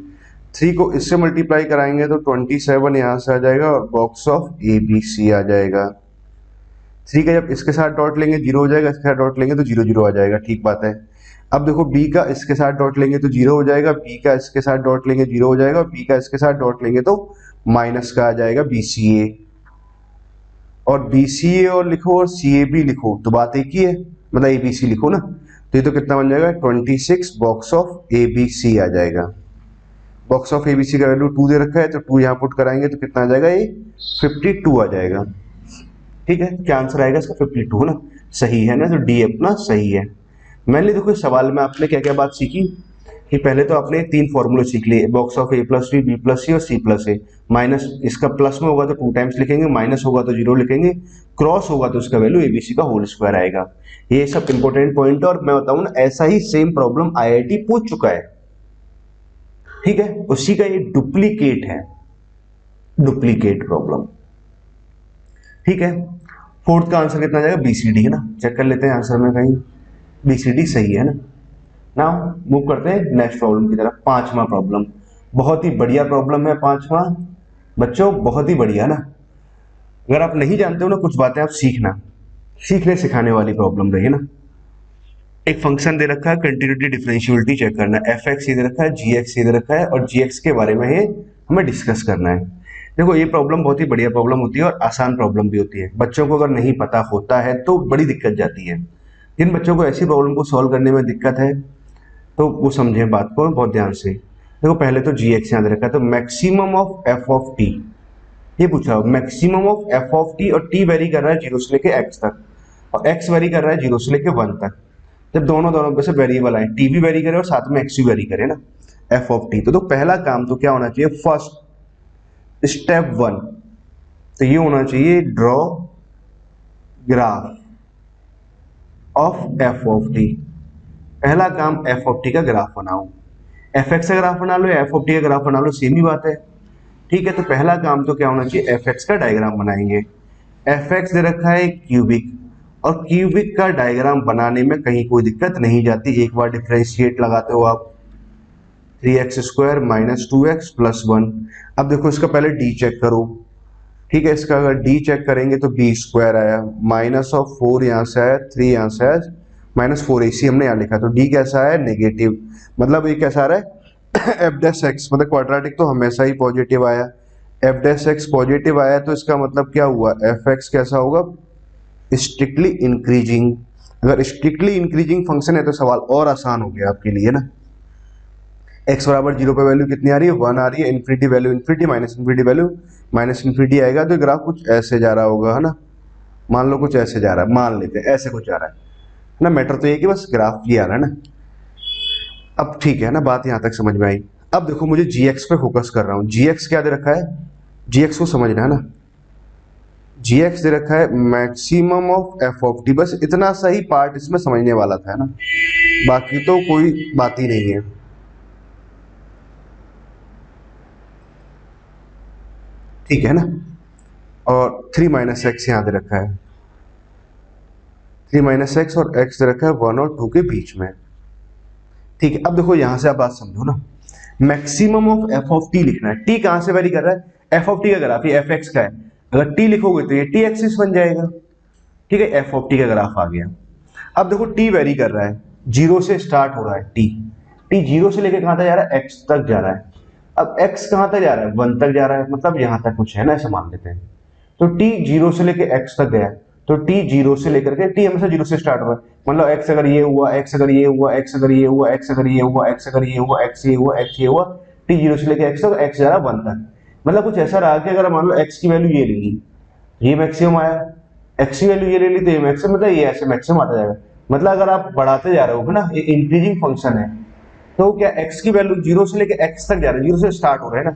3 को इससे मल्टीप्लाई कराएंगे तो 27 यहाँ से आ जाएगा और box of A B C आ जाएगा। 3 का जब इसके साथ डॉट लेंगे 0 हो जाएगा, इसके साथ डॉट लेंगे तो 0 0 आ जाएगा, ठीक बात है। अब देखो b का इसके साथ डॉट लेंगे तो 0 हो जाएगा, b का इसके साथ डॉट लेंगे 0 हो जाएगा, और b का इसके साथ डॉट लेंगे तो माइनस का आ जाएगा BCA। और BCA और लिखो और CAB लिखो तो बात एक ही है, मतलब ABC लिखो ना, तो ये तो कितना बन जाएगा 26 बॉक्स ऑफ ABC आ जाएगा। बॉक्स ऑफ ABC का वैल्यू 2 दे रखा है तो 2 यहाँ पुट कराएंगे तो कितना आ जाएगा, ये 52 आ जाएगा। ठीक है, क्या आंसर आएगा इसका 52 ना, सही है ना, तो डी अपना सही है। मैंने देखो इस सवाल में आपने क्या क्या बात सीखी कि पहले तो आपने 3 फॉर्मूले सीख लिए, box of A plus B, B plus C और C प्लस ए। माइनस इसका प्लस में होगा तो 2 टाइम्स लिखेंगे, माइनस होगा तो 0 लिखेंगे, क्रॉस होगा तो उसका वैल्यू ABC का होल स्क्वायर आएगा। ये सब इंपॉर्टेंट पॉइंट है, और मैं बताऊं ना ऐसा ही सेम प्रॉब्लम IIT पूछ चुका है। ठीक है, उसी का ये डुप्लीकेट है, डुप्लीकेट प्रॉब्लम। ठीक है, फोर्थ का आंसर कितना आ जाएगा, BCD है ना, चेक कर लेते हैं आंसर में कहीं, BCD सही है ना। नाउ मूव करते हैं नेक्स्ट प्रॉब्लम की तरफ। 5वां प्रॉब्लम, बहुत ही बढ़िया प्रॉब्लम है 5वां बच्चों, बहुत ही बढ़िया ना। अगर आप नहीं जानते हो ना कुछ बातें, आप सीखना, सीखने सिखाने वाली प्रॉब्लम रही ना। एक फंक्शन दे रखा है, कंटिन्यूटी डिफरेंशियबिलिटी चेक करना है, fx दे रखा है, gx दे रखा है, और gx के बारे में ये हमें डिस्कस करना है। देखो ये प्रॉब्लम बहुत ही बढ़िया प्रॉब्लम होती है और आसान प्रॉब्लम भी होती है। बच्चों को अगर नहीं पता होता है तो बड़ी दिक्कत जाती है। जिन बच्चों को ऐसी प्रॉब्लम को सॉल्व करने में दिक्कत है तो वो समझें बात को बहुत ध्यान से। देखो पहले तो gx याद रखा है, तो maximum of f of t, ये पूछा maximum of f of t, और t वेरी कर रहा है 0 से लेके x तक, और x वेरी कर रहा है 0 से लेके 1 तक। जब दोनों पे से वेरिएबल आए, t भी वेरी करे और साथ में x भी वेरी करे ना, f ऑफ t, तो पहला काम तो क्या होना चाहिए, फर्स्ट स्टेप 1, तो ये होना चाहिए draw graph of f of t। पहला काम f ऑफ t का ग्राफ बनाओ, fx का ग्राफ बना लो या f ऑफ t का ग्राफ बना लो, सेम ही बात है। ठीक है, तो पहला काम तो क्या होना चाहिए, fx का डायग्राम बनाएंगे। fx दे रखा है क्यूबिक, और क्यूबिक का डायग्राम बनाने में कहीं कोई दिक्कत नहीं जाती, एक बार डिफरेंशिएट लगाते हो आप, 3x square minus 2x plus 1। अब देखो इसका पहले d चेक करो। ठीक है, इसका अगर d चेक करेंगे तो b स्क्वायर आया, माइनस ऑफ 4 यहाँ से आया, 3 यहाँ से आया, माइनस 4 AC हमने यहाँ लिखा, तो d कैसा है, नेगेटिव, मतलब ये कैसा आ रहा है f डैश x, मतलब क्वाड्रेटिक तो हमेशा ही पॉजिटिव आया, f डैश x पॉजिटिव आया, तो इसका मतलब क्या हुआ, fx कैसा होगा, स्ट्रिक्टली इंक्रीजिंग। अगर स्ट्रिक्टली इंक्रीजिंग फंक्शन है तो सवाल और आसान हो गया आपके लिए ना। x बराबर 0 पे वैल्यू कितनी आ रही है, 1 आ रही है, infinity value infinity, minus infinity value minus infinity आएगा, तो ग्राफ कुछ ऐसे जा रहा होगा है ना, मान लो कुछ ऐसे जा रहा है, मान लेते हैं ऐसे कुछ जा रहा है ना। मैटर तो ये कि बस ग्राफ ये आ रहा है ना। अब ठीक है ना, बात यहाँ तक समझ में आई। अब देखो मुझे gx पे फोकस कर रहा हूँ, gx क्या दे रखा है, gx को समझना है ना, gx दे रखा है maximum of f of t, बस इतना सही पार्ट इसमें समझने वाला था ना, बाकी तो कोई बात ही नहीं है। ठीक है ना, और 3 माइनस एक्स यहाँ दे रखा है, 3 माइनस एक्स, और x दे रखा है 1 और 2 के बीच में। ठीक है, अब देखो यहां से आप बात समझो ना, maximum of f of t लिखना है, t कहां से वेरी कर रहा है, f ऑफ t का ग्राफ ये fx का है, अगर t लिखोगे तो ये t एक्सिस बन जाएगा। ठीक है, f ऑफ t का ग्राफ आ गया। अब देखो t वेरी कर रहा है, 0 से स्टार्ट हो रहा है, t 0 से लेके कहां तक जा रहा है, x तक जा रहा है। अब x कहां तक जा रहा है, 1 तक जा रहा है, मतलब यहां तक कुछ है ना, ऐसा मान लेते हैं। तो t 0 से लेके x तक गया, तो t 0 से लेकर के, t हमेशा 0 से स्टार्ट हुआ है, मतलब x अगर ये हुआ, x अगर ये हुआ, x अगर ये हुआ, x अगर ये हुआ, x अगर ये हुआ, x ये हुआ, x ये हुआ, t 0 से लेके x तक, x जा रहा है 1 तक, मतलब कुछ ऐसा रहा कि अगर मान लो x की वैल्यू ये ले ली, ये मैक्सिमम आया, x की वैल्यू ये ले ली तो ये मैक्सिमम, मतलब ये ऐसे मैक्सिमम आता जाएगा। मतलब अगर आप बढ़ाते जा रहे हो ना, ये इंक्रीजिंग फंक्शन है, तो क्या x की वैल्यू 0 से लेके x तक जा रहा है, 0 से स्टार्ट हो रहा है ना,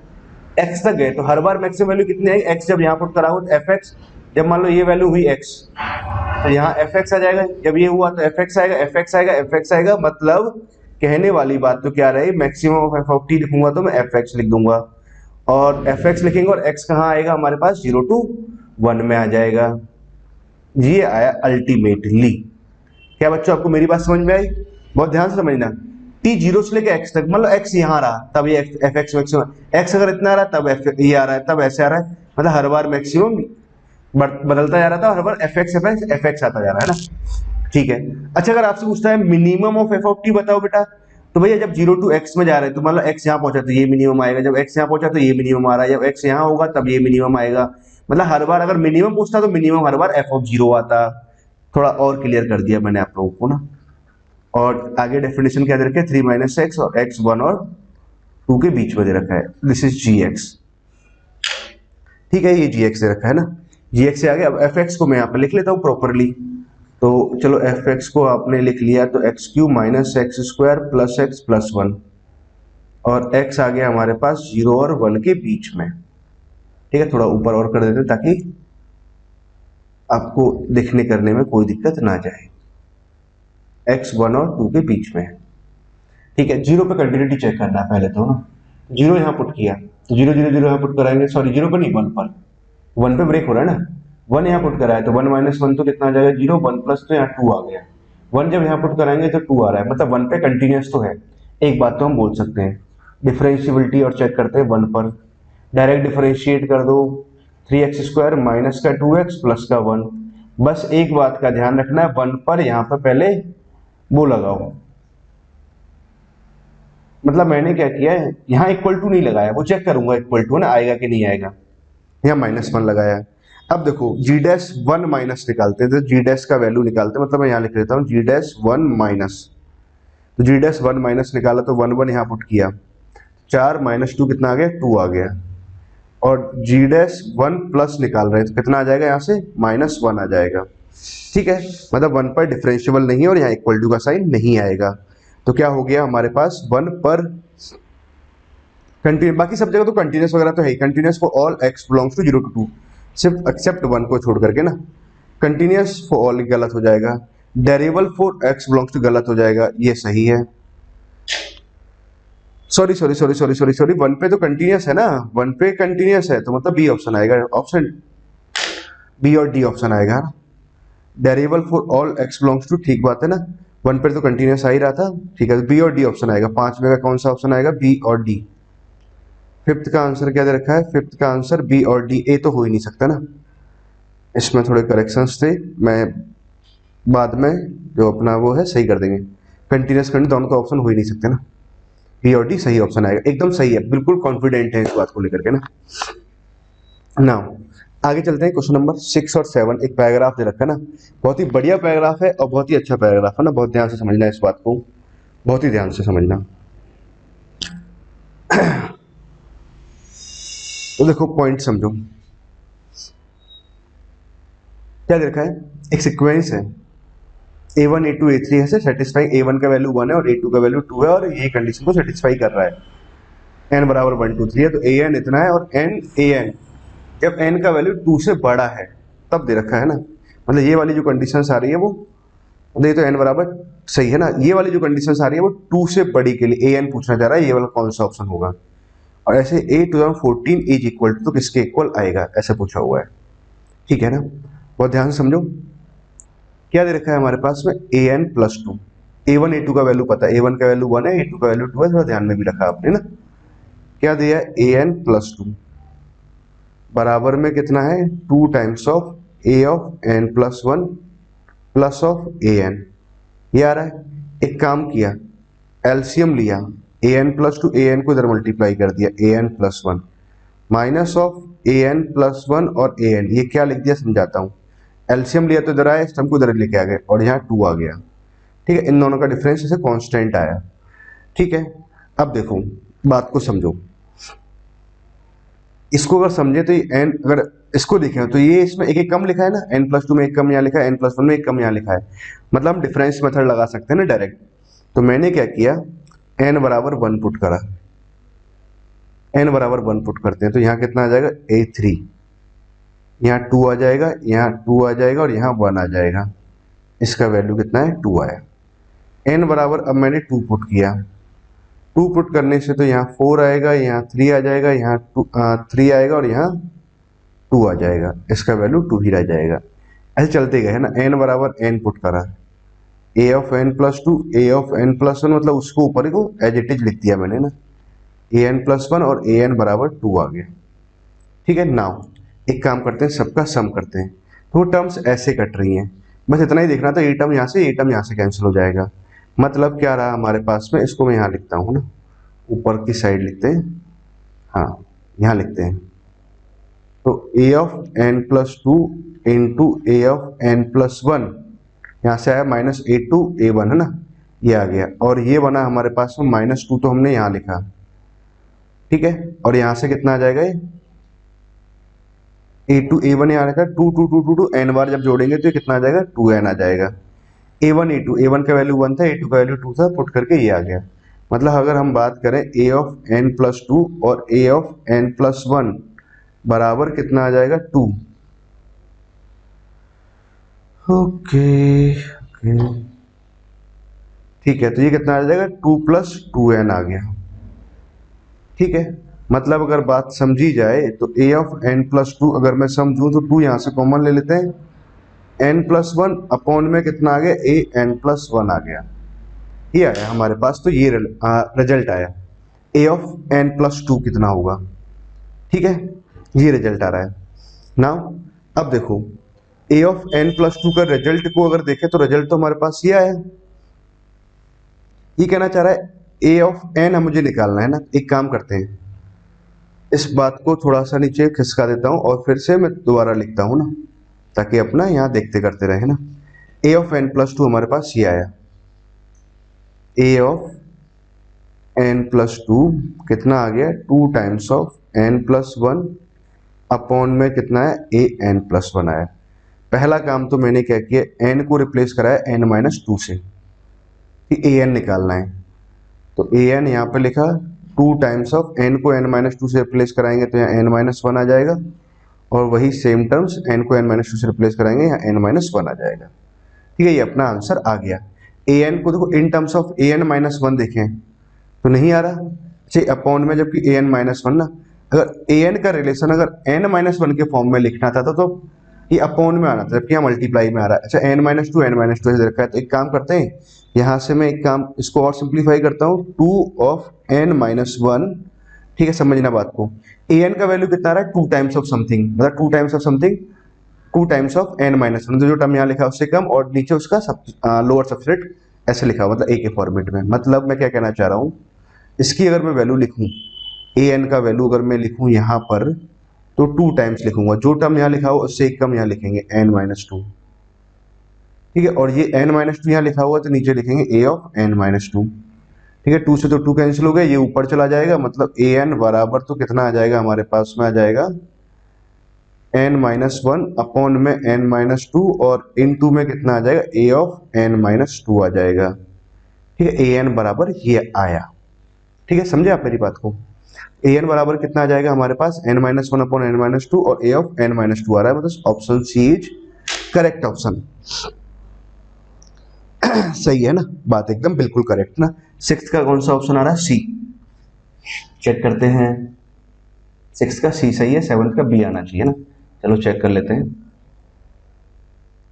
x तक गए तो हर बार मैक्सिमम वैल्यू कितनी आएगी, x जब यहाँ पुट करा हो तो fx, जब मान लो ये वैल्यू हुई x तो यहाँ fx आ जाएगा, जब ये हुआ तो fx आएगा, fx आएगा, fx आएगा, मतलब कहने वाली बात तो क्या रही, maximum of f of t लिखूंगा तो मैं fx लिख दूंगा, और fx लिखेंगे और x कहाँ आएगा हमारे पास, 0 to 1 में आ जाएगा। ये आया अल्टीमेटली। क्या बच्चों आपको मेरी बात समझ में आई, बहुत ध्यान से समझना, t 0 से लेके x तक, मतलब x यहाँ रहा तब ये एफ एक्स मैक्सिमम, x अगर इतना रहा तब f ये आ रहा है, तब ऐसे आ रहा है, मतलब हर बार मैक्सिमम बदलता जा रहा था, हर बार एफ एक्स आता जा रहा है ना। ठीक है। अच्छा अगर आपसे पूछता है minimum of F of T बताओ बेटा, तो भैया जब 0 टू x में जा रहे हैं तो मतलब x यहाँ पहुंचा तो ये मिनिमम आएगा, जब x यहाँ पहुंचा तो ये मिनिमम आ रहा है, जब x यहाँ होगा तब ये मिनिमम आएगा, मतलब हर बार अगर मिनिमम पूछता तो minimum her bar f of 0 आता। थोड़ा और क्लियर कर दिया मैंने आप लोगों को ना। और आगे डेफिनेशन क्या दे रखा है, 3 माइनस एक्स और x 1 और 2 के बीच में दे रखा है, दिस इज gx। ठीक है, ये gx दे रखा है ना, gx से आगे अब fx को मैं यहाँ पे लिख लेता हूँ प्रॉपरली। तो चलो fx को आपने लिख लिया तो x Q minus x square plus x plus 1, और x आ गया हमारे पास 0 और 1 के बीच में। ठीक है, थोड़ा ऊपर और कर देते हैं ताकि आपको लिखने करने में कोई दिक्कत ना जाए। x 1 और 2 के बीच में है। ठीक है, 0 पे कंटिन्यूटी चेक करना है पहले तो ना, 0 यहाँ पुट किया तो 0 0 0 यहाँ पुट कराएंगे, सॉरी 0 पे नहीं 1 पर, 1 पे ब्रेक हो रहा है ना, 1 यहाँ पुट करा है तो 1 माइनस 1 तो कितना आ जाएगा 0, 1 प्लस तो यहाँ 2 आ गया, 1 जब यहाँ पुट कराएंगे तो 2 आ रहा है, मतलब 1 पे कंटिन्यूस तो है। एक बात तो हम बोल सकते हैं, डिफरेंशिएबिलिटी और चेक करते हैं 1 पर, डायरेक्ट डिफरेंशिएट कर दो, 3x स्क्वायर माइनस का 2x प्लस का 1। बस एक बात का ध्यान रखना है, 1 पर यहाँ पर पहले वो लगाओ, मतलब मैंने क्या किया है यहाँ इक्वल टू नहीं लगाया, वो चेक करूंगा इक्वल टू ना आएगा कि नहीं आएगा, यहाँ -1 लगाया। अब देखो जी डैश 1 माइनस निकालते हैं, तो जी डैश का वैल्यू निकालते हैं, मतलब मैं यहाँ लिख लेता हूँ जी डैश 1 माइनस, तो जी डैश 1 माइनस निकाला तो 1 1 यहाँ पुट किया, 4 माइनस 2 कितना आ गया 2 आ गया, और जी डैश 1 प्लस निकाल रहे हैं तो कितना आ जाएगा यहाँ से -1 आ जाएगा। ठीक है, मतलब 1 पर डिफरेंशिएबल नहीं है और यहाँ इक्वल टू का साइन नहीं आएगा, तो क्या हो गया हमारे पास 1 पर कंटिन्यू, बाकी सब जगह तो कंटिन्यूस वगैरह तो है ही, continuous for all x belongs to 0 to 2, सिर्फ एक्सेप्ट 1 को छोड़ करके ना, कंटिन्यूस फॉर ऑल गलत हो जाएगा, डेरिवेबल फॉर x बिलोंग्स टू गलत हो जाएगा, ये सही है। Sorry sorry sorry sorry sorry sorry 1 पे तो कंटिन्यूस है ना, 1 पे कंटिन्यूस है तो मतलब बी ऑप्शन आएगा, ऑप्शन बी और डी ऑप्शन आएगा। Derivable for all x belongs to, ठीक बात है ना, 1 पे तो कंटिन्यूस आ ही रहा था, ठीक है, बी और डी ऑप्शन आएगा, 5 में का कौन सा ऑप्शन आएगा, बी और डी। फिफ्थ का आंसर क्या दे रखा है, फिफ्थ का आंसर बी और डी, ए तो हो ही नहीं सकता ना, इसमें थोड़े करेक्शंस थे, मैं बाद में जो अपना वो है सही कर देंगे, कंटिन्यूस करने दोनों का ऑप्शन हो ही नहीं सकते ना, बी और डी सही ऑप्शन आएगा, एकदम सही है, बिल्कुल कॉन्फिडेंट है इस बात को लेकर के ना। नाउ आगे चलते हैं, क्वेश्चन नंबर 6 और 7, एक पैराग्राफ दे रखा है ना, बहुत ही बढ़िया पैराग्राफ है और बहुत ही अच्छा पैराग्राफ है ना, बहुत ध्यान से समझना इस बात को, बहुत ही ध्यान से समझना। तो देखो पॉइंट समझो, क्या दे रखा है, एक सीक्वेंस है a1 a2 a3 है, सेटिस्फाइंग a1 का वैल्यू 1 है और a2 का वैल्यू 2 है, और ये कंडीशन को सेटिस्फाई कर रहा है, n बराबर 1 2 3 है, तो an इतना है और an जब n का वैल्यू 2 से बड़ा है तब दे रखा है ना, मतलब ये वाली जो कंडीशन आ रही है वो, ये तो n बराबर सही है ना, ये वाली जो कंडीशन आ रही है वो 2 से बड़ी के लिए an पूछना चाह रहा है, ये वाला कौन सा ऑप्शन होगा, और ऐसे a 2014 इज इक्वल टू तो किसके इक्वल आएगा, ऐसा पूछा हुआ है। ठीक है ना, बहुत ध्यान से समझो, क्या दे रखा है हमारे पास में an प्लस 2, a1 a2 का वैल्यू पता है, a1 का वैल्यू 1 है, a2 का वैल्यू 2 है, थोड़ा ध्यान में भी रखा आपने ना, क्या दिया है an प्लस 2 बराबर में कितना है 2 times of a of n plus 1 plus of an, ये आ रहा है। एक काम किया, एलसीएम लिया, an प्लस 2 an को इधर मल्टीप्लाई कर दिया, an plus 1 minus of an plus 1 और an, ये क्या लिख दिया समझाता हूँ, एलसीएम लिया तो इधर आया, इस टर्म को इधर लेके आ गए और यहाँ 2 आ गया। ठीक है, इन दोनों का डिफरेंस ऐसे कांस्टेंट आया। ठीक है, अब देखो बात को समझो, इसको अगर समझे तो ये n, अगर इसको देखें तो ये इसमें एक कम लिखा है ना, n प्लस 2 में एक कम यहाँ लिखा है, n प्लस 1 में एक कम यहाँ लिखा है, मतलब हम डिफरेंस मेथड लगा सकते हैं ना डायरेक्ट। तो मैंने क्या किया, n बराबर 1 पुट करा, n बराबर 1 पुट करते हैं तो यहाँ कितना आ जाएगा a3, यहाँ 2 आ जाएगा, यहाँ 2 आ जाएगा और यहाँ 1 आ जाएगा, इसका वैल्यू कितना है 2 आया। n बराबर, अब मैंने 2 पुट किया, 2 पुट करने से तो यहाँ 4 आएगा, यहाँ 3 आ जाएगा, यहाँ 3 आएगा और यहाँ 2 आ जाएगा, इसका वैल्यू 2 ही रह जाएगा। ऐसे चलते गए है ना, n बराबर n पुट करा, a of N plus two, a of N plus one, मतलब उसको ऊपर को एज इट इज लिख दिया मैंने ना, ए एन प्लस वन और ए एन बराबर टू आ गया। ठीक है, नाउ एक काम करते हैं, सबका सम करते हैं। तो वो टर्म्स ऐसे कट रही हैं, बस इतना ही देखना था, ये टर्म यहाँ से, ये टर्म यहाँ से कैंसिल हो जाएगा। मतलब क्या रहा हमारे पास में, इसको मैं यहाँ लिखता हूँ ना, ऊपर की साइड लिखते हैं, हाँ यहाँ लिखते हैं। तो a of N plus two into A of N plus one, यहाँ से आया minus a two a one, है ना, ये आ गया। और ये बना हमारे पास में माइनस टू, तो हमने यहाँ लिखा, ठीक है। और यहाँ से कितना आ जाएगा, ये ए टू ए वन यहाँ रखा, two two two two two n बार जब जोड़ेंगे तो ये कितना आ जाएगा, टू एन आ जाएगा। ए वन का वैल्यू वन था, ए टू का वैल्यू टू था, पुट करके ये आ गया। मतलब अगर हम बात करें ए ऑफ एन प्लस टू और ए ऑफ एन प्लस वन बराबर कितना आ जाएगा, टू। ओके ठीक है, तो ये कितना आ जाएगा, टू प्लस टू एन आ गया। ठीक है, मतलब अगर बात समझी जाए तो a of N plus to अगर मैं समझूं तो टू यहां से कॉमन ले लेते हैं, एन प्लस वन अपॉन में कितना आ गया, ए एन प्लस वन आ गया। ये आया हमारे पास, तो ये रिजल्ट आया। A of N plus two कितना होगा, ठीक है, ये रिजल्ट आ रहा है। नाउ अब देखो, ए ऑफ एन प्लस टू का रिजल्ट को अगर देखें तो रिजल्ट तो हमारे पास ये आया। ये कहना चाह रहा है ए ऑफ एन हम मुझे निकालना है ना। एक काम करते हैं, इस बात को थोड़ा सा नीचे खिसका देता हूं और फिर से मैं दोबारा लिखता हूं ना, ताकि अपना यहां देखते करते रहे ना। A of N plus two हमारे पास ये आया, A of N plus two कितना आ गया, two times of N plus one upon में कितना है, ए एन प्लस वन आया। पहला काम तो मैंने क्या किया, एन को रिप्लेस कराया एन माइनस टू से, कि ए एन निकालना है। तो ए एन यहाँ पे लिखा, टू टाइम्स ऑफ एन को एन माइनस टू से रिप्लेस कराएंगे तो यहाँ एन माइनस वन आ जाएगा, और वही सेम टर्म्स एन को एन माइनस टू से रिप्लेस कराएंगे, यहाँ एन माइनस वन आ जाएगा। ठीक है, ये अपना आंसर आ गया। ए एन को देखो in terms of A N minus one देखें तो नहीं आ रहा, अच्छा अपॉन में, जबकि ए एन माइनस वन ना, अगर ए एन का रिलेशन अगर एन माइनस वन के फॉर्म में लिखना था तो ये अपॉन में आना था, जबकि यहाँ मल्टीप्लाई में आ रहा है। अच्छा एन माइनस टू ऐसे रखा है, तो एक काम करते हैं, यहाँ से मैं एक काम इसको और सिंप्लीफाई करता हूँ, two of N minus one. ठीक है, समझना बात को, ए एन का वैल्यू कितना आ रहा है, टू टाइम्स ऑफ समथिंग, मतलब two times of something, two times of N minus one, तो जो टर्म यहाँ लिखा है उससे कम, और नीचे उसका लोअर सबसेट ऐसे लिखा हुआ, मतलब ए के फॉर्मेट में। मतलब मैं क्या कहना चाह रहा हूँ, इसकी अगर मैं वैल्यू लिखूँ, ए एन का वैल्यू अगर मैं लिखूँ यहाँ पर, तो टू टाइम्स लिखूंगा, जो टर्म यहाँ लिखा हुआ उससे एक कम यहाँ लिखेंगे, एन माइनस टू। ठीक है, और ये एन माइनस टू यहाँ लिखा हुआ तो नीचे लिखेंगे ए ऑफ एन माइनस टू। ठीक है, टू से तो टू कैंसिल हो गया, ये ऊपर चला जाएगा, मतलब ए एन बराबर तो कितना आ जाएगा हमारे पास में, आ जाएगा एन माइनस वन अपॉन में एन माइनस टू, और इन टू में कितना आ जाएगा, ए ऑफ एन माइनस टू आ जाएगा। ठीक है, ए एन बराबर ये आया। ठीक है, समझे आप मेरी बात को, ए एन बराबर कितना आ जाएगा हमारे पास, n minus one upon n minus two, और ए ऑफ एन माइनस टू आ रहा है, मतलब option C is correct option. सही है ना, बात एकदम बिल्कुल करेक्ट ना। सिक्स का कौन सा ऑप्शन आ रहा है, सी। चेक करते हैं, सिक्स का सी सही है, सेवंथ का बी आना चाहिए ना। चलो चेक कर लेते हैं,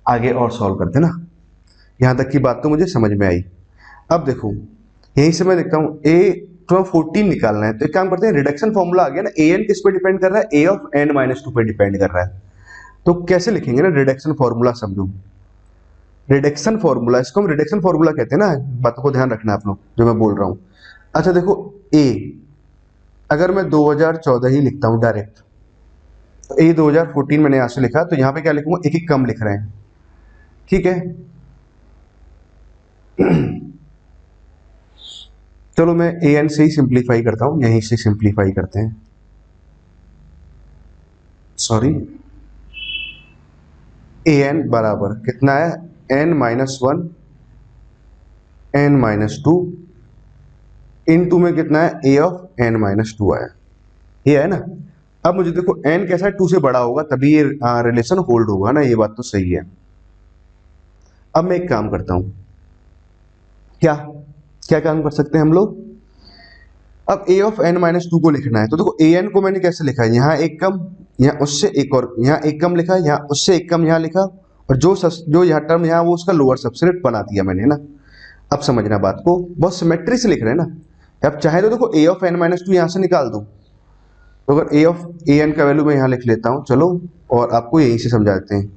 आगे और सॉल्व करते हैं ना। यहां तक की बात तो मुझे समझ में आई। अब देखो यहीं से मैं देखता हूं, ए 14 निकालना है, तो एक काम करते हैं, रिडक्शन फॉर्मूला आ गया ना, ए एन किस पे डिपेंड कर रहा है, A of N minus to पे डिपेंड कर रहा है। तो कैसे लिखेंगे ना, रिडक्शन फॉर्मूला समझो, रिडक्शन फॉर्मूला, इसको हम रिडक्शन फॉर्मूला कहते हैं ना, बातों को ध्यान रखना आप लोग जो मैं बोल रहा हूं। अच्छा देखो, ए अगर मैं 2014 ही लिखता हूं डायरेक्ट, तो ए 2014 मैंने यहां से लिखा, तो यहां पे क्या लिखूंगा, एक एक कम लिख रहे हैं। ठीक है, चलो मैं ए एन से ही सिंप्लीफाई करता हूं, यहीं से सिंप्लीफाई करते हैं, सॉरी, ए एन बराबर कितना है, N minus one N minus two, into में कितना है, A of N minus two आया, ये है ना। अब मुझे देखो एन कैसा है, टू से बड़ा होगा तभी ये रिलेशन होल्ड होगा ना, ये बात तो सही है। अब मैं एक काम करता हूं, क्या क्या काम कर सकते हैं हम लोग, अब ए ऑफ एन माइनस टू को लिखना है, तो देखो ए एन को मैंने कैसे लिखा है, यहाँ एक कम, यहाँ उससे एक और, यहाँ एक कम लिखा, यहाँ उससे एक कम यहाँ लिखा, और जो यह टर्म यहाँ वो उसका लोअर सबसेट बना दिया मैंने, है ना। अब समझना बात को, बहुत सिमेट्री से लिख रहे हैं ना। अब चाहे तो देखो ए ऑफ एन माइनस टू यहाँ से निकाल दो, तो अगर ए ऑफ ए एन का वैल्यू मैं यहाँ लिख लेता हूँ, चलो, और आपको यहीं से समझा देते हैं।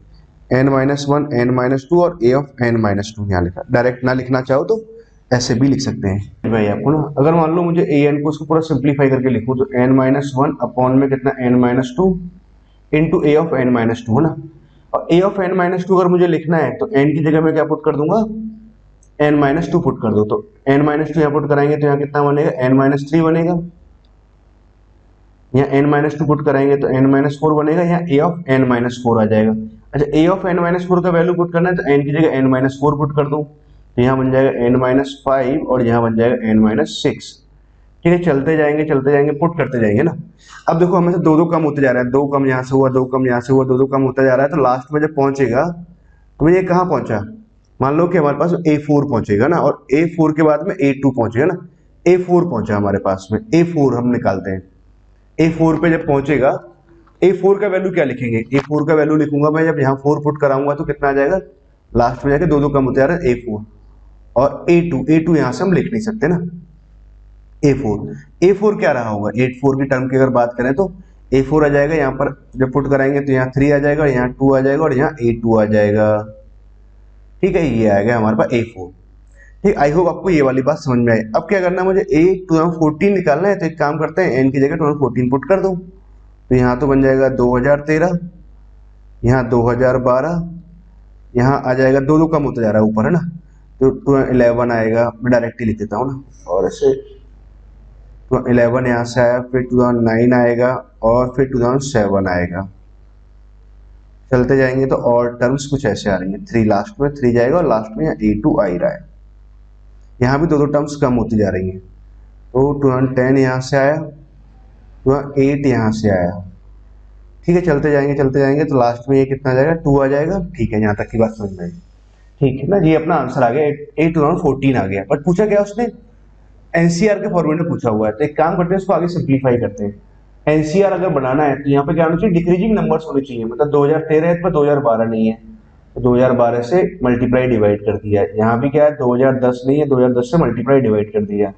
N minus one, N minus two और ए ऑफ एन माइनस टू यहाँ लिखा। डायरेक्ट ना लिखना चाहो तो ऐसे भी लिख सकते हैं भाई आपको ना। अगर मान लो मुझे ए एन को उसको पूरा सिंप्लीफाई करके लिखूँ तो एन माइनस वन अपॉन में कितना N minus two into A of N minus two, है ना। और ए ऑफ एन माइनस टू अगर मुझे लिखना है तो एन की जगह मैं क्या पुट कर दूंगा, एन माइनस टू पुट कर दो। तो एन माइनस टू यहाँ पुट कराएंगे तो यहाँ कितना बनेगा, एन माइनस थ्री बनेगा। यहाँ एन माइनस टू पुट कराएंगे तो एन माइनस फोर बनेगा। यहाँ ए ऑफ एन माइनस फोर आ जाएगा। अच्छा, ए ऑफ एन माइनस फोर का वैल्यू पुट करना है तो एन की जगह एन माइनस फोर पुट कर दो, तो यहाँ बन जाएगा एन माइनस फाइव और यहाँ बन जाएगा एन माइनस सिक्स। ठीक है, चलते जाएंगे पुट करते जाएंगे ना। अब देखो हमें से दो दो कम होते जा रहा है, दो कम यहाँ से हुआ, दो कम यहाँ से हुआ, दो दो कम होता जा रहा है। तो लास्ट में जब पहुंचेगा तो ये कहाँ पहुंचा, मान लो कि हमारे पास A4 पहुंचेगा ना, और A4 के बाद में A2 पहुंचेगा ना। A4 पहुंचा हमारे पास में, A4 हम निकालते हैं। A4 पे जब पहुंचेगा, A4 का वैल्यू क्या लिखेंगे, A4 का वैल्यू लिखूंगा मैं जब यहाँ 4 पुट कराऊंगा तो कितना आ जाएगा, लास्ट में जाके दो दो कम होते जा रहा है A4 और A2 यहाँ से हम लिख नहीं सकते ना। A4 क्या रहा होगा, 84 की टर्म की अगर बात करें तो A4 आ जाएगा। यहाँ पर जब पुट कराएंगे तो यहाँ 3 आ जाएगा, यहाँ 2 आ जाएगा और यहाँ A2 आ जाएगा। ठीक है, ये आएगा हमारे पास A4। ठीक, आई होप आपको ये वाली बात समझ में आई। अब क्या करना है, मुझे A2014 निकालना है, तो एक काम करते हैं, n की जगह 2014 पुट कर दो। तो यहाँ तो बन जाएगा 2013, यहाँ 2012, यहाँ आ जाएगा, दो दो कम होता जा रहा है ऊपर, है ना। तो 2011 आएगा, मैं डायरेक्ट ही लिख देता हूँ ना, और ऐसे 2011 यहाँ से आया, फिर 2009 आएगा और फिर 2007 आएगा। चलते जाएंगे तो और टर्म्स कुछ ऐसे आ रही हैं, 3 लास्ट में 3 जाएगा और लास्ट में यहाँ A2 आ ही रहा है। यहाँ भी दो दो टर्म्स कम होती जा रही हैं। तो 2010 यहाँ से आया, 2008 यहाँ से आया। ठीक है, चलते जाएंगे तो लास्ट में ये कितना आ जाएगा, 2 आ जाएगा। ठीक है, यहाँ तक की बात समझ में आई। ठीक है ना, ये अपना आंसर आ गया, 2014 आ गया। बट पूछा क्या उसने, एनसीआर के फॉर्मेट में पूछा हुआ है। तो एक काम करते हैं, इसको आगे सिंप्लीफाई करते हैं। एनसीआर अगर बनाना है तो यहाँ पे क्या होना चाहिए, डिक्रीजिंग नंबर्स होने चाहिए। मतलब 2013 है पर 2012 नहीं है, तो 2012 से मल्टीप्लाई डिवाइड कर दिया। यहाँ भी क्या है, 2010 नहीं है, 2010 से मल्टीप्लाई डिवाइड कर दिया।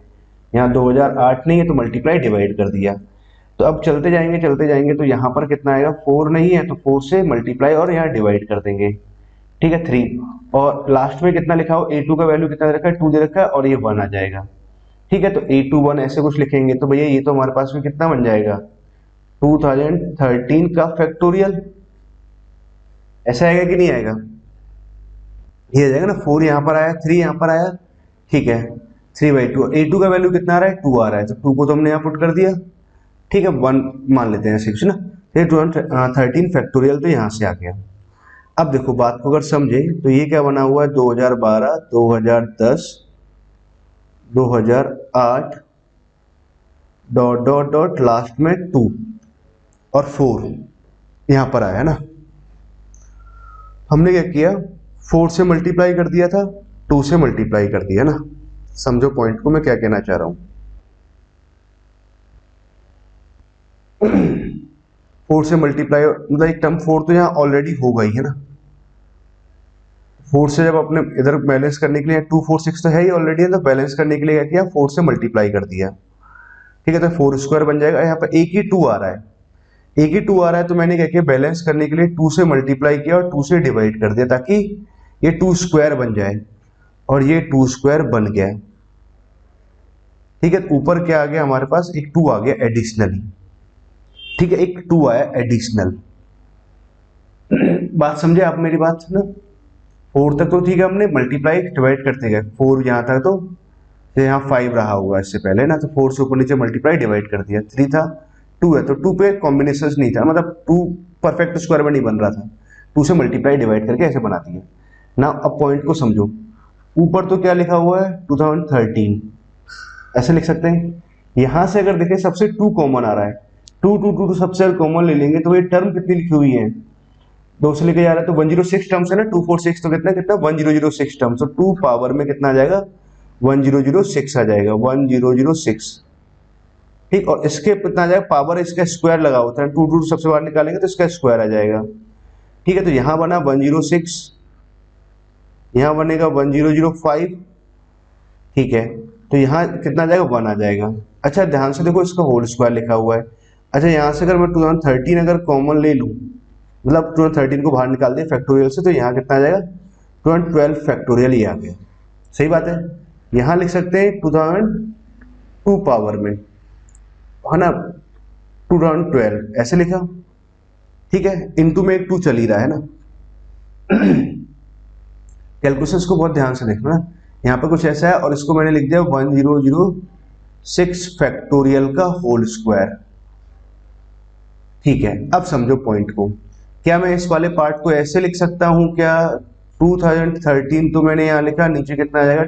यहाँ 2008 नहीं है तो मल्टीप्लाई डिवाइड कर दिया। तो अब चलते जाएंगे तो यहाँ पर कितना आएगा, 4 नहीं है तो 4 से मल्टीप्लाई और यहाँ डिवाइड कर देंगे। ठीक है, 3, और लास्ट में कितना लिखा हो, A2 का वैल्यू कितना दे रखा है, 2 दे रखा है, और ये 1 आ जाएगा। ठीक है, तो A2 1 ऐसे कुछ लिखेंगे तो भैया ये तो हमारे पास में कितना बन जाएगा, 2013 का फैक्टोरियल। ऐसा आएगा कि नहीं आएगा, ये आ जाएगा ना। 4 यहाँ पर आया, 3 यहाँ पर आया। ठीक है, 3/2। A2 का वैल्यू कितना आ रहा है, 2 आ रहा है, तो 2 को तो हमने यहाँ पुट कर दिया। ठीक है, 1 मान लेते हैं 6 ना। फिर 2013 फैक्टोरियल तो यहाँ से आ गया। अब देखो बात को अगर समझे तो ये क्या बना हुआ है, 2012, 2010, 2008 डॉट डॉट डॉट लास्ट में 2 और 4 यहाँ पर आया ना। हमने क्या किया, 4 से मल्टीप्लाई कर दिया था, 2 से मल्टीप्लाई कर दिया ना। समझो पॉइंट को मैं क्या कहना चाह रहा हूं। 4 से मल्टीप्लाई मतलब एक टर्म 4 तो यहाँ ऑलरेडी हो गई है ना। 4 से जब अपने इधर बैलेंस करने के लिए 2 4 6 तो है ही ऑलरेडी, तो बैलेंस करने के लिए क्या किया, 4 से मल्टीप्लाई कर दिया। ठीक है, तो 4 स्क्वायर बन जाएगा। यहाँ पर एक ही 2 आ रहा है, एक ही 2 आ रहा है, तो मैंने क्या किया, बैलेंस करने के लिए 2 से मल्टीप्लाई किया और 2 से डिवाइड कर दिया, ताकि ये 2 स्क्वायर बन जाए, और ये 2 स्क्वायर बन गया। ठीक है, ऊपर क्या आ गया हमारे पास, एक 2 आ गया एडिशनली। ठीक है, एक 2 आया एडिशनल। बात समझे आप मेरी बात ना। 4 तक तो ठीक है, हमने मल्टीप्लाई डिवाइड करते गए, 4 यहाँ तक तो यहाँ 5 रहा होगा इससे पहले ना, तो 4 से ऊपर नीचे मल्टीप्लाई डिवाइड कर दिया। 3 था, 2 है, तो 2 पे कॉम्बिनेशन नहीं था, मतलब 2 परफेक्ट स्क्वायर में नहीं बन रहा था, 2 से मल्टीप्लाई डिवाइड करके ऐसे बना दिया ना। अब पॉइंट को समझो, ऊपर तो क्या लिखा हुआ है, 2013, ऐसे लिख सकते हैं। यहां से अगर देखें सबसे 2 कॉमन आ रहा है, 2 2 2 सबसे कॉमन ले लेंगे तो ये टर्म कितनी लिखी हुई है, 2 से लेके जा रहा है तो 106 टर्म्स है ना। 2 4 6 तो कितना 1006 टर्म्स, तो 2 पावर में कितना आ जाएगा, 1006 आ जाएगा, 1006। ठीक, और इसके कितना आ जाएगा, पावर इसका स्क्वायर लगा होता है, 2 2 सबसे बाहर निकालेंगे तो इसका स्क्वायर आ जाएगा। ठीक है, तो यहाँ बना 106, यहाँ बनेगा 1005, ठीक है, तो यहाँ कितना आ जाएगा, 1 आ जाएगा। अच्छा ध्यान से देखो, इसका होल स्क्वायर लिखा हुआ है। अच्छा यहाँ से अगर मैं 2013 अगर कॉमन ले लूँ, मतलब 2013 को बाहर निकाल दिया फैक्टोरियल से, तो यहाँ कितना आ जाएगा, 2012 फैक्टोरियल, ये आ गया। सही बात है, यहाँ लिख सकते हैं 2002 पावर में, है ना, 2012 ऐसे लिखा, ठीक है, इनटू में एक 2 चल ही रहा है ना। कैलकुलेशंस को बहुत ध्यान से देखना, यहाँ पे कुछ ऐसा है और इसको मैंने लिख दिया 1006 फैक्टोरियल का होल स्क्वायर। ठीक है, अब समझो पॉइंट को। क्या मैं इस वाले पार्ट को ऐसे लिख सकता हूं क्या, 2013 तो मैंने यहां लिखा, नीचे कितना आ जाएगा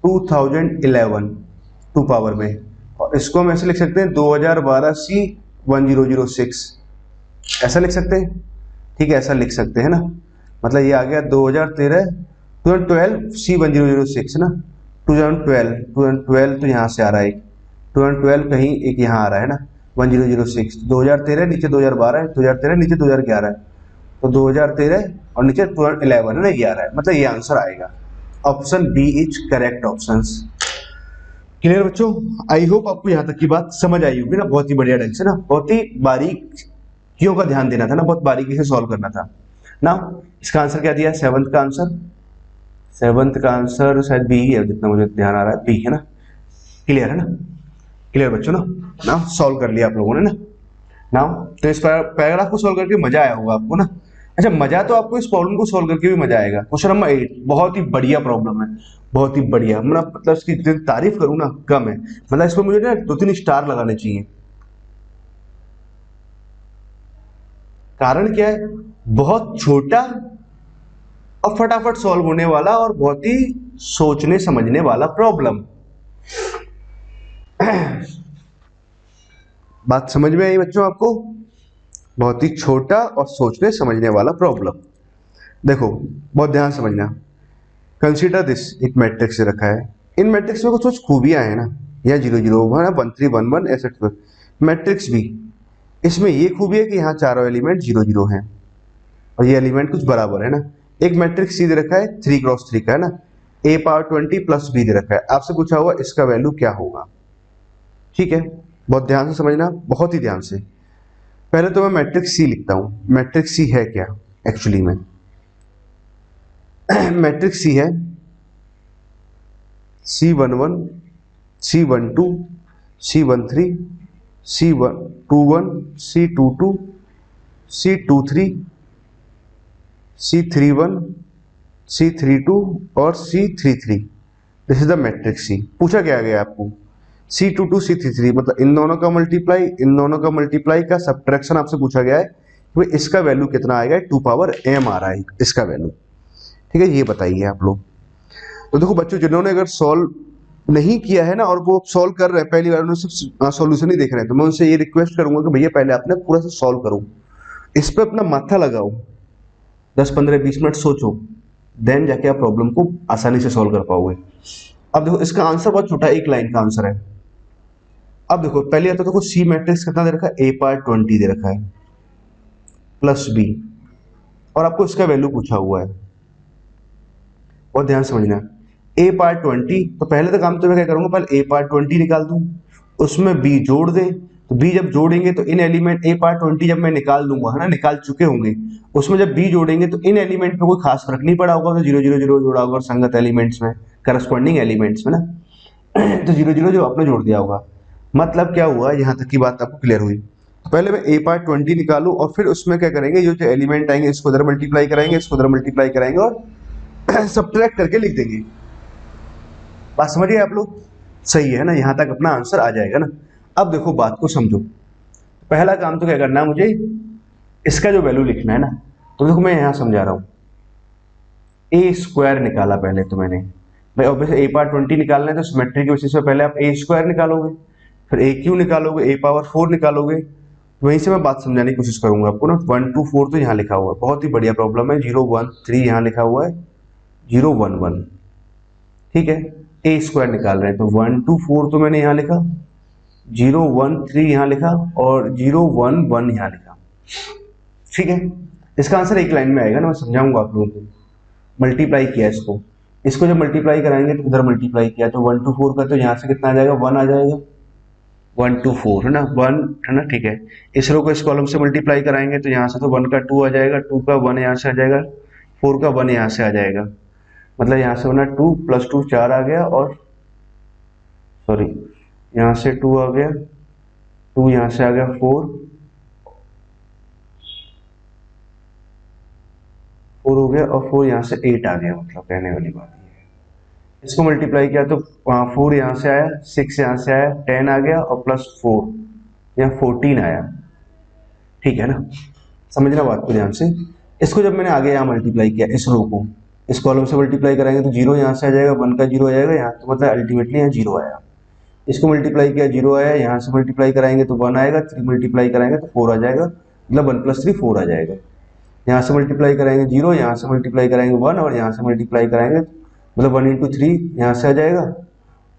2011 टू पावर में, और इसको हम ऐसे लिख सकते हैं 2012 सी 1006, ऐसा लिख सकते हैं। ठीक है, ऐसा लिख सकते हैं ना, मतलब ये आ गया 2012 सी 1006 ना, 2012 तो यहाँ से आ रहा है, 2012 कहीं एक यहाँ आ रहा है ना, 1006, 2013 नीचे 2012 है, 2013 नीचे 2011 है, तो 2013 और नीचे 2011 है ना, ये आ रहा है, मतलब ये आंसर आएगा। Option B is correct option. Clear बच्चों, आई होप आपको यहाँ तक की बात समझ आई होगी ना, बहुत ही बढ़िया ढंग से ना, बहुत ही बारीकियों का ध्यान देना था ना, बहुत बारीकी से सॉल्व करना था ना। इसका आंसर क्या दिया, सेवंथ का आंसर, सेवंथ का आंसर शायद बी है, जितना मुझे ध्यान आ रहा है, बी है ना। क्लियर है ना, क्लियर बच्चों ना सॉल्व कर लिया आप लोगों ने ना। तो इस पैराग्राफ को सॉल्व करके मजा आया होगा आपको ना। अच्छा, मजा तो आपको इस प्रॉब्लम को सॉल्व करके भी मजा आएगा। क्वेश्चन नंबर 8 बहुत ही बढ़िया प्रॉब्लम है, बहुत ही बढ़िया, मतलब इसकी तारीफ करूं ना कम है, मतलब इसमें मुझे ना 2-3 स्टार लगाने चाहिए। कारण क्या है, बहुत छोटा और फटाफट सॉल्व होने वाला और बहुत ही सोचने समझने वाला प्रॉब्लम। बात समझ में आई बच्चों आपको, बहुत ही छोटा और सोचने समझने वाला प्रॉब्लम। देखो बहुत ध्यान समझना, कंसीडर दिस, एक मैट्रिक्स रखा है, इन मैट्रिक्स में कुछ खूबियां हैं ना, यहाँ 0 0 1 1 3 1 1 ऐसे मैट्रिक्स भी, इसमें ये खूबी है कि यहाँ चारों एलिमेंट 0 0 हैं और ये एलिमेंट कुछ बराबर है ना। एक मैट्रिक्स सी दे रखा है 3x3 का है ना, a पावर 20 प्लस b दे रखा है, आपसे पूछा हुआ इसका वैल्यू क्या होगा। ठीक है, बहुत ध्यान से समझना, बहुत ही ध्यान से। पहले तो मैं मैट्रिक्स सी लिखता हूं, मैट्रिक्स सी है क्या एक्चुअली में। मैट्रिक्स सी है C11 C12 C13 C21 C22 C23 C31 C32 और C33। This is the matrix C. पूछा क्या गया आपको, C22 C33, मतलब इन दोनों का मल्टीप्लाई, इन दोनों का मल्टीप्लाई का सब्ट्रैक्शन आपसे पूछा गया है कि इसका वैल्यू कितना आएगा, 2 पावर m आ रहा है इसका वैल्यू। ठीक है, ये बताइए आप लोग। तो देखो बच्चों, जिन्होंने अगर सॉल्व नहीं किया है ना और वो सॉल्व कर रहे हैं पहली बार, उन्होंने सिर्फ सॉल्यूशन ही देख रहे हैं, तो मैं उनसे ये रिक्वेस्ट करूंगा कि भैया पहले आपने पूरा से सॉल्व करो, इस पे अपना माथा लगाओ, 10-15-20 मिनट सोचो, देन जाके आप प्रॉब्लम को आसानी से सॉल्व कर पाओगे। अब देखो इसका आंसर बहुत छोटा, एक लाइन का आंसर है। अब देखो पहले आता देखो सी मैट्रिक्स कितना दे रखा है, a पावर 20 दे रखा है प्लस b, और आपको इसका वैल्यू पूछा हुआ है, और ध्यान समझना, a पावर 20, तो पहले तो काम तो मैं क्या करूंगा, पहले a पावर 20 निकाल दूं, उसमें b जोड़ दें, तो b जब जोड़ेंगे तो इन एलिमेंट a पावर 20 जब मैं निकाल दूंगा है ना, निकाल चुके होंगे, उसमें जब b जोड़ेंगे तो इन एलिमेंट पे कोई खास फर्क नहीं पड़ा होगा, तो 0 0 0 जोड़ा होगा संगत एलिमेंट्स में, करस्पॉन्डिंग एलिमेंट्स में ना, तो 0 0 जो आपने जोड़ दिया होगा। मतलब क्या हुआ, यहाँ तक की बात आपको क्लियर हुई। तो पहले मैं a पावर 20 निकालू और फिर उसमें क्या करेंगे, जो एलिमेंट आएंगे इसको उधर मल्टीप्लाई कराएंगे, इसको उधर मल्टीप्लाई कराएंगे और सब्ट्रैक्ट करके लिख देंगे। बात समझिए आप लोग, सही है ना, यहां तक अपना आंसर आ जाएगा ना। अब देखो बात को समझो, पहला काम तो क्या करना है, मुझे इसका जो वैल्यू लिखना है ना, तो देखो मैं यहां समझा रहा हूं, ए स्क्वायर निकाला पहले तो मैंने, भाई ऑब्वियसली a पावर 20 निकालना है तो सिमेट्री के बेसिस पे पहले आप a स्क्वायर निकालोगे, फिर a क्यू निकालोगे, a पावर 4 निकालोगे। वहीं से मैं बात समझाने की कोशिश करूंगा आपको ना। 1 2 4 तो यहाँ लिखा हुआ है, बहुत ही बढ़िया प्रॉब्लम है। 0 1 3 यहाँ लिखा हुआ है, 0 1 1, ठीक है। a स्क्वायर निकाल रहे हैं तो 1 2 4 तो मैंने यहाँ लिखा, 0 1 3 यहाँ लिखा और 0 1 1 यहाँ लिखा। ठीक है, इसका आंसर एक लाइन में आएगा ना, मैं समझाऊंगा आप लोगों को। मल्टीप्लाई किया इसको, इसको जब मल्टीप्लाई कराएंगे तो उधर मल्टीप्लाई किया तो 1 to 4 का, तो यहाँ से कितना आ जाएगा 1 आ जाएगा, 1 to 4 है ना, 1 है ना, ठीक है। इस रो को इस कॉलम से मल्टीप्लाई कराएंगे तो यहाँ से तो 1 का 2 आ जाएगा, 2 का 1 यहाँ से आ जाएगा, 4 का 1 यहाँ से आ जाएगा, मतलब यहाँ से बना 2 + 2 4 आ गया, और सॉरी यहाँ से 2 आ गया, 2 यहाँ से आ गया 4 हो गया, और 4 यहाँ से 8 आ गया, मतलब कहने वाली बात ये है। इसको मल्टीप्लाई किया तो 4 यहाँ से आया, 6 यहाँ से आया, 10 आ गया, और +4 यहाँ 14 आया, ठीक है ना। समझना बात को ध्यान से। इसको जब मैंने आगे यहाँ मल्टीप्लाई किया, इस रो को इस कॉलम से मल्टीप्लाई कराएंगे तो 0 यहाँ से आ जाएगा, 1 का 0 आ जाएगा यहाँ, तो मतलब अल्टीमेटली यहाँ 0 आया। इसको मल्टीप्लाई किया 0 आया, यहाँ से मल्टीप्लाई कराएंगे तो 1 आएगा, 3 मल्टीप्लाई कराएंगे तो 4 आ जाएगा, मतलब 1 + 3 4 आ जाएगा। यहाँ से मल्टीप्लाई कराएंगे 0, यहाँ से मल्टीप्लाई कराएंगे 1, और यहाँ से मल्टीप्लाई कराएंगे मतलब 1 × 3 यहाँ से आ जाएगा,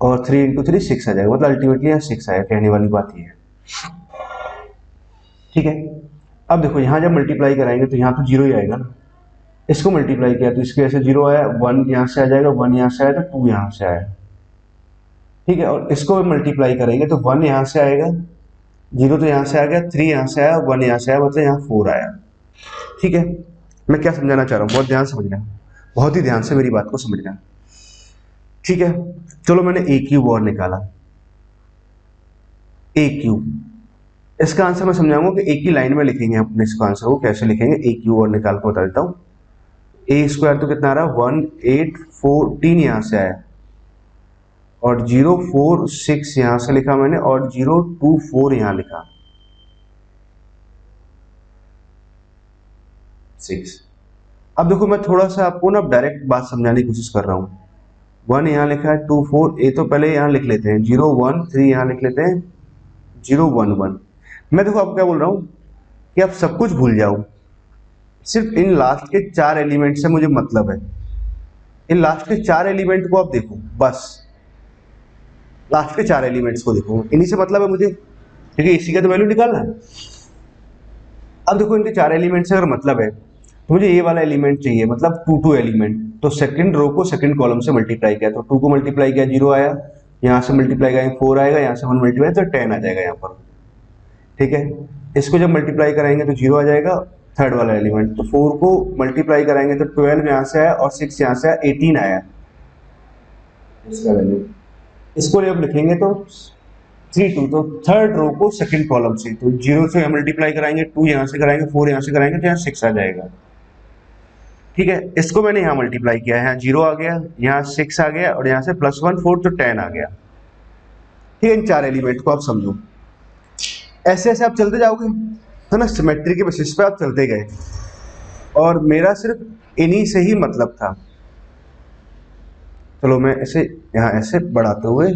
और 3 × 3 6 आ जाएगा, मतलब अल्टीमेटली यहाँ 6 आएगा, कहने वाली बात ये है, ठीक है। अब देखो यहाँ जब मल्टीप्लाई कराएंगे तो यहाँ तो 0 ही आएगा ना, इसको मल्टीप्लाई किया तो इसकी वजह से 0 आया, 1 यहाँ से आ जाएगा, 1 यहाँ से आया तो 2 यहाँ से आया, ठीक है। और इसको मल्टीप्लाई करेंगे तो 1 यहाँ से आएगा, 0 तो यहाँ से आ गया, 3 यहाँ से आया, 1 यहाँ से आया, मतलब यहाँ 4 आया, ठीक है। मैं क्या समझाना चाह रहा हूँ, बहुत ध्यान समझना, बहुत ही ध्यान से मेरी बात को समझना, ठीक है। चलो मैंने ए क्यूब और निकाला, ए क्यूब, इसका आंसर मैं समझाऊंगा कि एक ही लाइन में लिखेंगे अपने इसका आंसर को, कैसे लिखेंगे। ए क्यूब और निकाल कर बता देता हूँ। A² तो कितना आ रहा है 1814 यहाँ से आया, और 046 यहाँ से लिखा मैंने, और 024 यहाँ लिखा 6। अब देखो मैं थोड़ा सा आपको ना डायरेक्ट बात समझाने की कोशिश कर रहा हूँ। 1 यहाँ लिखा है, 2 4, ए तो पहले यहाँ लिख लेते हैं, 0 1 3 यहाँ लिख लेते हैं, 0 1 1। मैं देखो आपको क्या बोल रहा हूँ कि आप सब कुछ भूल जाओ, सिर्फ इन लास्ट के 4 एलिमेंट से मुझे मतलब है। इन लास्ट के 4 एलिमेंट को आप देखो, बस लास्ट के 4 एलिमेंट्स को देखो, इन्हीं से मतलब है मुझे, क्योंकि इसी का तो वैल्यू निकालना है। अब देखो इनके 4 एलिमेंट से अगर मतलब है तो मुझे ये वाला एलिमेंट चाहिए, मतलब 2 2 एलिमेंट। तो सेकंड रो को सेकंड कॉलम से मल्टीप्लाई किया तो 2 को मल्टीप्लाई किया 0 आया, यहाँ से मल्टीप्लाई किया 4 आएगा, यहाँ से 1 मल्टीप्लाई तो 10 आ जाएगा यहाँ पर, ठीक है। इसको जब मल्टीप्लाई कराएंगे तो 0 आ जाएगा, थर्ड वाला एलिमेंट। तो 4 को मल्टीप्लाई कराएंगे तो 12 यहाँ से आया, और 6 यहाँ से आया, 18 आया इसका वैल्यू। इसको जब लिखेंगे तो 3 2, तो थर्ड रो को सेकंड कॉलम से, तो 0 से मल्टीप्लाई कराएंगे, 2 यहाँ से कराएंगे, 4 यहाँ से कराएंगे तो यहाँ 6 आ जाएगा, ठीक है। इसको मैंने यहाँ मल्टीप्लाई किया है, यहाँ 0 आ गया, यहाँ 6 आ गया, और यहाँ से +1 4 तो 10 आ गया, ठीक है। इन 4 एलिमेंट को आप समझो, ऐसे ऐसे आप चलते जाओगे, है ना, सिमेट्री के बेसिस पे आप चलते गए, और मेरा सिर्फ इन्हीं से ही मतलब था। चलो मैं ऐसे यहाँ ऐसे बढ़ाते हुए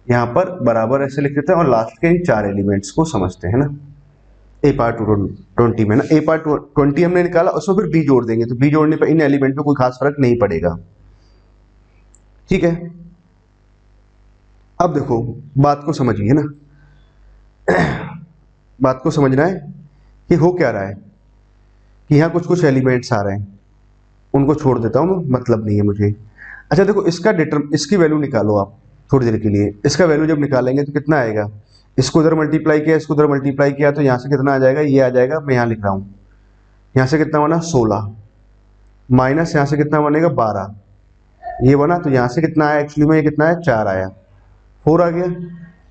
यहाँ पर बराबर ऐसे लिख देते हैं, और लास्ट के इन 4 एलिमेंट्स को समझते हैं ना। ए पार्ट 20 में ना, ए पार्ट 20 हमने निकाला, उसमें फिर बी जोड़ देंगे, तो बी जोड़ने पर इन एलिमेंट में कोई खास फर्क नहीं पड़ेगा, ठीक है। अब देखो बात को समझिए ना, बात को समझना है कि हो क्या रहा है, कि यहाँ कुछ कुछ एलिमेंट्स आ रहे हैं, उनको छोड़ देता हूँ मैं, मतलब नहीं है मुझे। अच्छा देखो इसकी वैल्यू निकालो आप थोड़ी देर के लिए। इसका वैल्यू जब निकालेंगे तो कितना आएगा, इसको उधर मल्टीप्लाई किया, इसको उधर मल्टीप्लाई किया, तो यहाँ से कितना आ जाएगा, ये आ जाएगा, मैं यहाँ लिख रहा हूँ, यहाँ से कितना बना 16, माइनस यहाँ से कितना बनेगा 12, ये बना, तो यहाँ से कितना आया, एक्चुअली में ये कितना है 4 आया, 4 आ गया,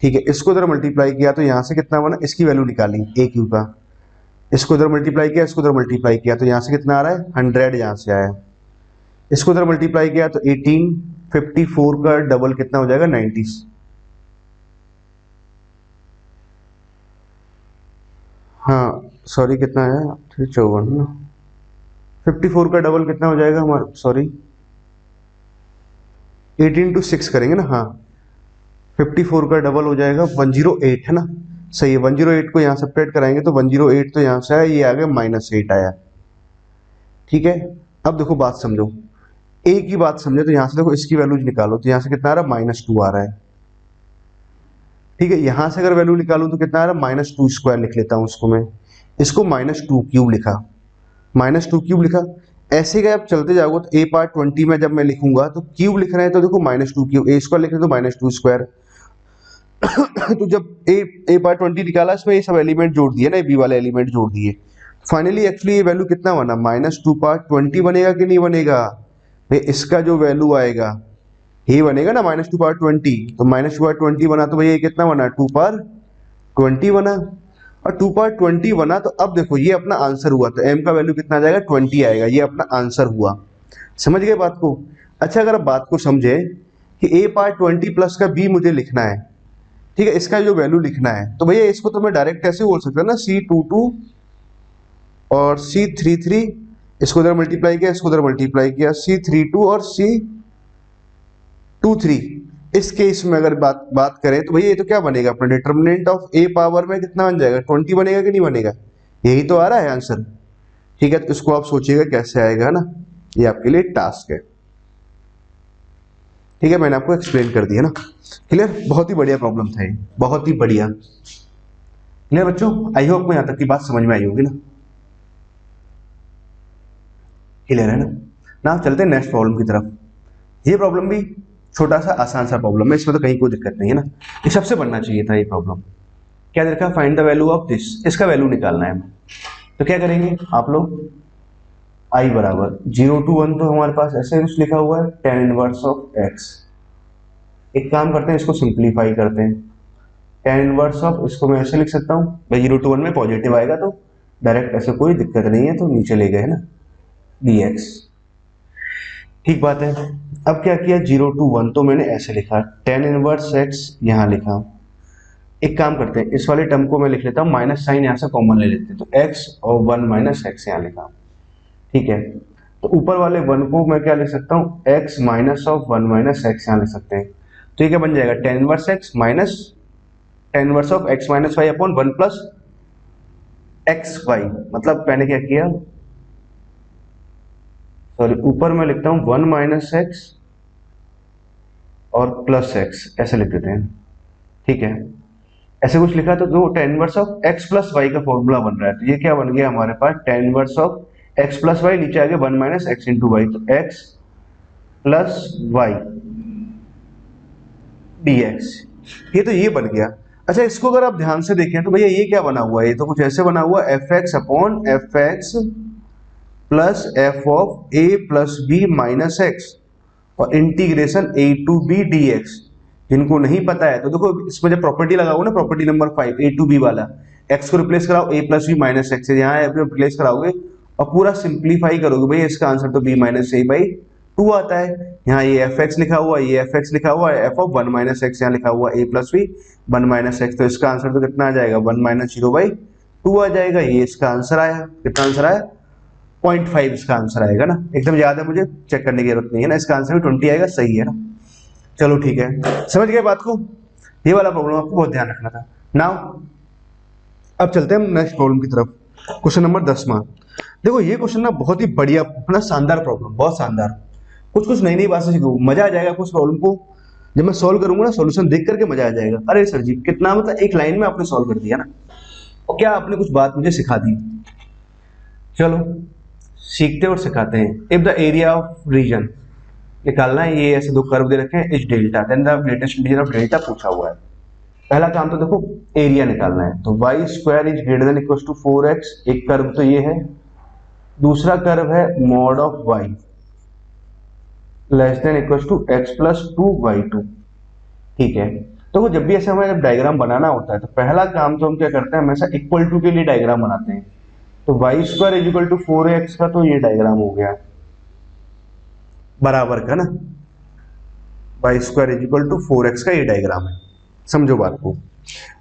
ठीक है। इसको उधर मल्टीप्लाई किया तो यहाँ से कितना बना, इसकी वैल्यू निकाली ए क्यू का, इसको उधर मल्टीप्लाई किया, इसको उधर मल्टीप्लाई किया, तो यहाँ से कितना आ रहा है 100 यहाँ से आया, इसको उधर मल्टीप्लाई किया तो 18, 54 का डबल कितना हो जाएगा 90, हाँ सॉरी कितना है 54 ना, 54 का डबल कितना हो जाएगा हमारा, सॉरी 18 × 6 करेंगे ना, हाँ 54 का डबल हो जाएगा 108, है ना, सही है। 108 को यहाँ सब्ट्रैक्ट कराएंगे तो 108 तो यहाँ से आया, ये आ गया -8 आया, ठीक है। अब देखो बात समझो, ए की बात समझो, तो यहाँ से देखो इसकी वैल्यू निकालो, तो यहाँ से कितना आ रहा है -2 आ रहा है, ठीक है। यहाँ से अगर वैल्यू निकालूं तो कितना आ रहा है -2² लिख लेता हूँ उसको मैं, इसको -2³ लिखा, -2³ लिखा। ऐसे ही आप चलते जाओगे तो a पावर 20 में जब मैं लिखूंगा तो क्यूब लिख रहे हैं तो देखो -2³ a स्क्वायर लिख रहे हैं तो -2²। तो जब a पावर 20 निकाला इसमें ये सब एलिमेंट जोड़ दिए ना, b वाले एलिमेंट जोड़ दिए, फाइनली एक्चुअली ये वैल्यू कितना बना, -2 पावर 20 बनेगा कि नहीं बनेगा भाई। इसका जो वैल्यू आएगा ये बनेगा ना -2 पावर 20, तो -2 पावर 20 बना तो भैया ये कितना बना, 2 पावर 20 बना। और 2 पावर 20 बना तो अब देखो ये अपना आंसर हुआ, तो m का वैल्यू कितना आ जाएगा, 20 आएगा, ये अपना आंसर हुआ। समझ गए बात को। अच्छा अगर आप बात को समझे कि a पावर 20 प्लस का b मुझे लिखना है, ठीक है, इसका जो वैल्यू लिखना है, तो भैया इसको तो मैं डायरेक्ट ऐसे बोल सकता हूँ ना, C22 और C33, इसको उधर मल्टीप्लाई किया, इसको उधर मल्टीप्लाई किया, C32 और C23। इस केस में अगर बात करें तो भैया ये तो क्या बनेगा, अपना डिटर्मिनेंट ऑफ a पावर में कितना बन जाएगा, 20 बनेगा कि नहीं बनेगा, यही तो आ रहा है आंसर। ठीक है, तो इसको आप सोचिएगा कैसे आएगा ना, ये आपके लिए टास्क है। ठीक है, मैंने आपको एक्सप्लेन कर दिया ना, क्लियर। बहुत ही बढ़िया प्रॉब्लम था ये, बहुत ही बढ़िया। क्लियर बच्चों, आई होप को यहाँ तक की बात समझ में आई होगी ना, क्लियर है ना चलते हैं नेक्स्ट प्रॉब्लम की तरफ। ये प्रॉब्लम भी छोटा सा आसान सा प्रॉब्लम है, इसमें तो कहीं कोई दिक्कत नहीं है ना, ये सबसे बनना चाहिए था ये प्रॉब्लम। क्या देखा, find the value of this, इसका वैल्यू निकालना है हमें। तो क्या करेंगे आप लोग, i बराबर 0 to 1, तो हमारे पास ऐसे कुछ लिखा हुआ है tan इनवर्स ऑफ x। एक काम करते हैं, इसको सिंप्लीफाई करते हैं। tan इनवर्स ऑफ, इसको मैं ऐसे लिख सकता हूँ भाई, 0 to 1 में पॉजिटिव आएगा तो डायरेक्ट ऐसे कोई दिक्कत नहीं है, तो नीचे ले गए ना dx। ठीक बात है। अब क्या किया, 0 to 1 तो मैंने ऐसे लिखा, tan इनवर्स x यहाँ लिखा। एक काम करते हैं, इस वाले टर्म को मैं लिख लेता हूँ, माइनस साइन यहाँ से कॉमन ले लेते हैं, तो x और 1 माइनस एक्स यहाँ लिखा। ठीक है, तो ऊपर वाले 1 को मैं क्या लिख सकता हूँ, x minus of 1 minus X यहाँ लिख सकते हैं। तो ये क्या बन जाएगा, tan inverse x minus tan inverse of x minus Y upon 1 plus X Y. मतलब मैंने क्या किया, सॉरी ऊपर मैं लिखता हूँ 1 माइनस एक्स और प्लस एक्स, ऐसे लिख देते हैं। ठीक है, ऐसे कुछ लिखा तो जो tan inverse of x plus Y का फॉर्मूला बन रहा है, तो ये क्या बन गया हमारे पास, tan inverse of x plus Y, नीचे आ गया 1 माइनस एक्स इंटू वाई, तो x प्लस वाई dx, ये तो ये बन गया। अच्छा इसको अगर आप ध्यान से देखें तो भैया ये क्या बना हुआ है, ये तो कुछ ऐसे बना हुआ है, f x upon f x plus f of a plus B minus x और integration a to b d x. जिनको नहीं पता है तो देखो इसमें जब प्रॉपर्टी लगाओगे ना, property number 5 A to B वाला, एक्स को रिप्लेस कराओ A plus B minus X, यहाँ रिप्लेस कराओगे और पूरा सिंप्लीफाई करोगे, भाई इसका आंसर तो बी माइनस ए बाई 2 आता है। यहाँ ये एफ एक्स लिखा हुआ, ये एफ एक्स लिखा हुआ है, एफ ऑफ 1 माइनस एक्स यहाँ लिखा हुआ ए प्लस बी 1 माइनस एक्स, तो इसका आंसर तो कितना आ जाएगा, 1 माइनस 0 बाई 2 आ जाएगा। ये इसका आंसर आया, कितना आंसर आया, 0.5 इसका आंसर आएगा ना, एकदम याद है, मुझे चेक करने की जरूरत नहीं है ना, इसका आंसर भी 20 आएगा, सही है ना। चलो ठीक है, समझ गए बात को, ये वाला प्रॉब्लम आपको बहुत ध्यान रखना था। नाउ अब चलते हैं हम नेक्स्ट प्रॉब्लम की तरफ, क्वेश्चन नंबर 10वां। देखो ये क्वेश्चन ना बहुत ही बढ़िया, अपना शानदार प्रॉब्लम, बहुत शानदार, कुछ नई नई बातें सीखो, मजा आ जाएगा कुछ प्रॉब्लम को जब मैं सॉल्व करूंगा ना, सॉल्यूशन देख करके मजा आ जाएगा। अरे सर जी कितना, मतलब एक लाइन में आपने सॉल्व कर दिया ना, और क्या आपने कुछ बात मुझे सिखा दी। चलो सीखते और सिखाते हैं। If the area of region निकालना है, ये ऐसे दो कर्व दे रखे हैं, is delta, then the greatest region of delta पूछा हुआ है। पहला काम तो देखो एरिया निकालना है, तो Y square is greater than equal to 4x, एक कर्व तो ये है, दूसरा कर्व है mod of Y less than equal to X plus 2y2। ठीक है, तो जब भी ऐसे हमें जब डायग्राम बनाना होता है तो पहला काम तो हम क्या करते हैं, हमेशा इक्वल टू के लिए डायग्राम बनाते हैं। तो Y square is equal to 4x का तो ये डायग्राम हो गया बराबर का ना, Y square is equal to 4x का ये डायग्राम है, समझो बात को।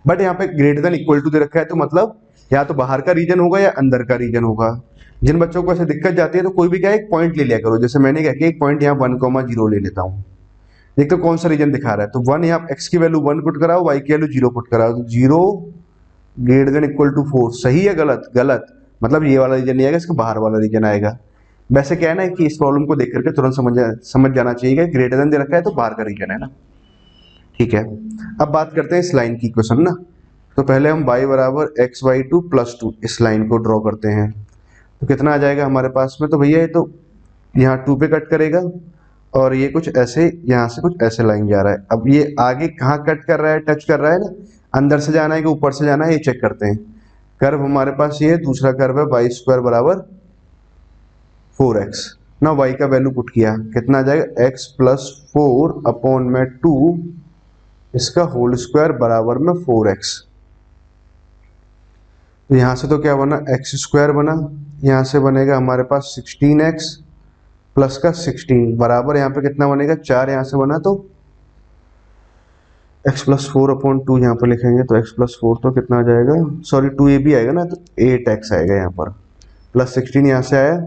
बट यहाँ पे ग्रेटर देन इक्वल टू दे रखा है, तो मतलब या तो बाहर का रीजन होगा या अंदर का रीजन होगा। जिन बच्चों को ऐसे दिक्कत जाती है तो कोई भी क्या एक पॉइंट ले लिया करो, जैसे मैंने क्या किया एक पॉइंट यहाँ 1,0 ले लेता हूँ, देखते कौन सा रीजन दिखा रहा है। तो 1 यहाँ x की वैल्यू 1 पुट कराओ, y की वैल्यू 0 पुट कराओ, तो 0 ग्रेटर देन इक्वल टू 4, सही है गलत, गलत, मतलब ये वाला रीजन नहीं आएगा, इसका बाहर वाला रीजन आएगा। वैसे क्या है ना कि इस प्रॉब्लम को देख करके तुरंत समझ जाना चाहिए कि ग्रेटर देन दे रखा है तो बाहर का रीजन है ना। ठीक है, अब बात करते हैं इस लाइन की, क्वेश्चन ना, तो पहले हम y बराबर x/2 + 2 इस लाइन को ड्रॉ करते हैं। तो कितना आ जाएगा हमारे पास में, तो भैया ये तो यहाँ 2 पे कट करेगा और ये कुछ ऐसे यहाँ से कुछ ऐसे लाइन जा रहा है। अब ये आगे कहाँ कट कर रहा है, टच कर रहा है ना, अंदर से जाना है कि ऊपर से जाना है, ये चेक करते हैं। कर्व हमारे पास ये दूसरा कर्व है y² बराबर 4x। ना y का वैल्यू पुट किया, कितना आ जाएगा x + 4/2 इसका होल स्क्वायर बराबर में 4x। तो यहाँ से तो क्या बना, x² बना, यहाँ से बनेगा हमारे पास 16x प्लस का 16 बराबर यहाँ पे कितना बनेगा 4, यहाँ से बना तो x + 4/2 यहाँ पर लिखेंगे तो x + 4 तो कितना आ जाएगा, सॉरी 2a भी आएगा ना, तो 8x आएगा यहाँ पर, प्लस 16 यहाँ से आया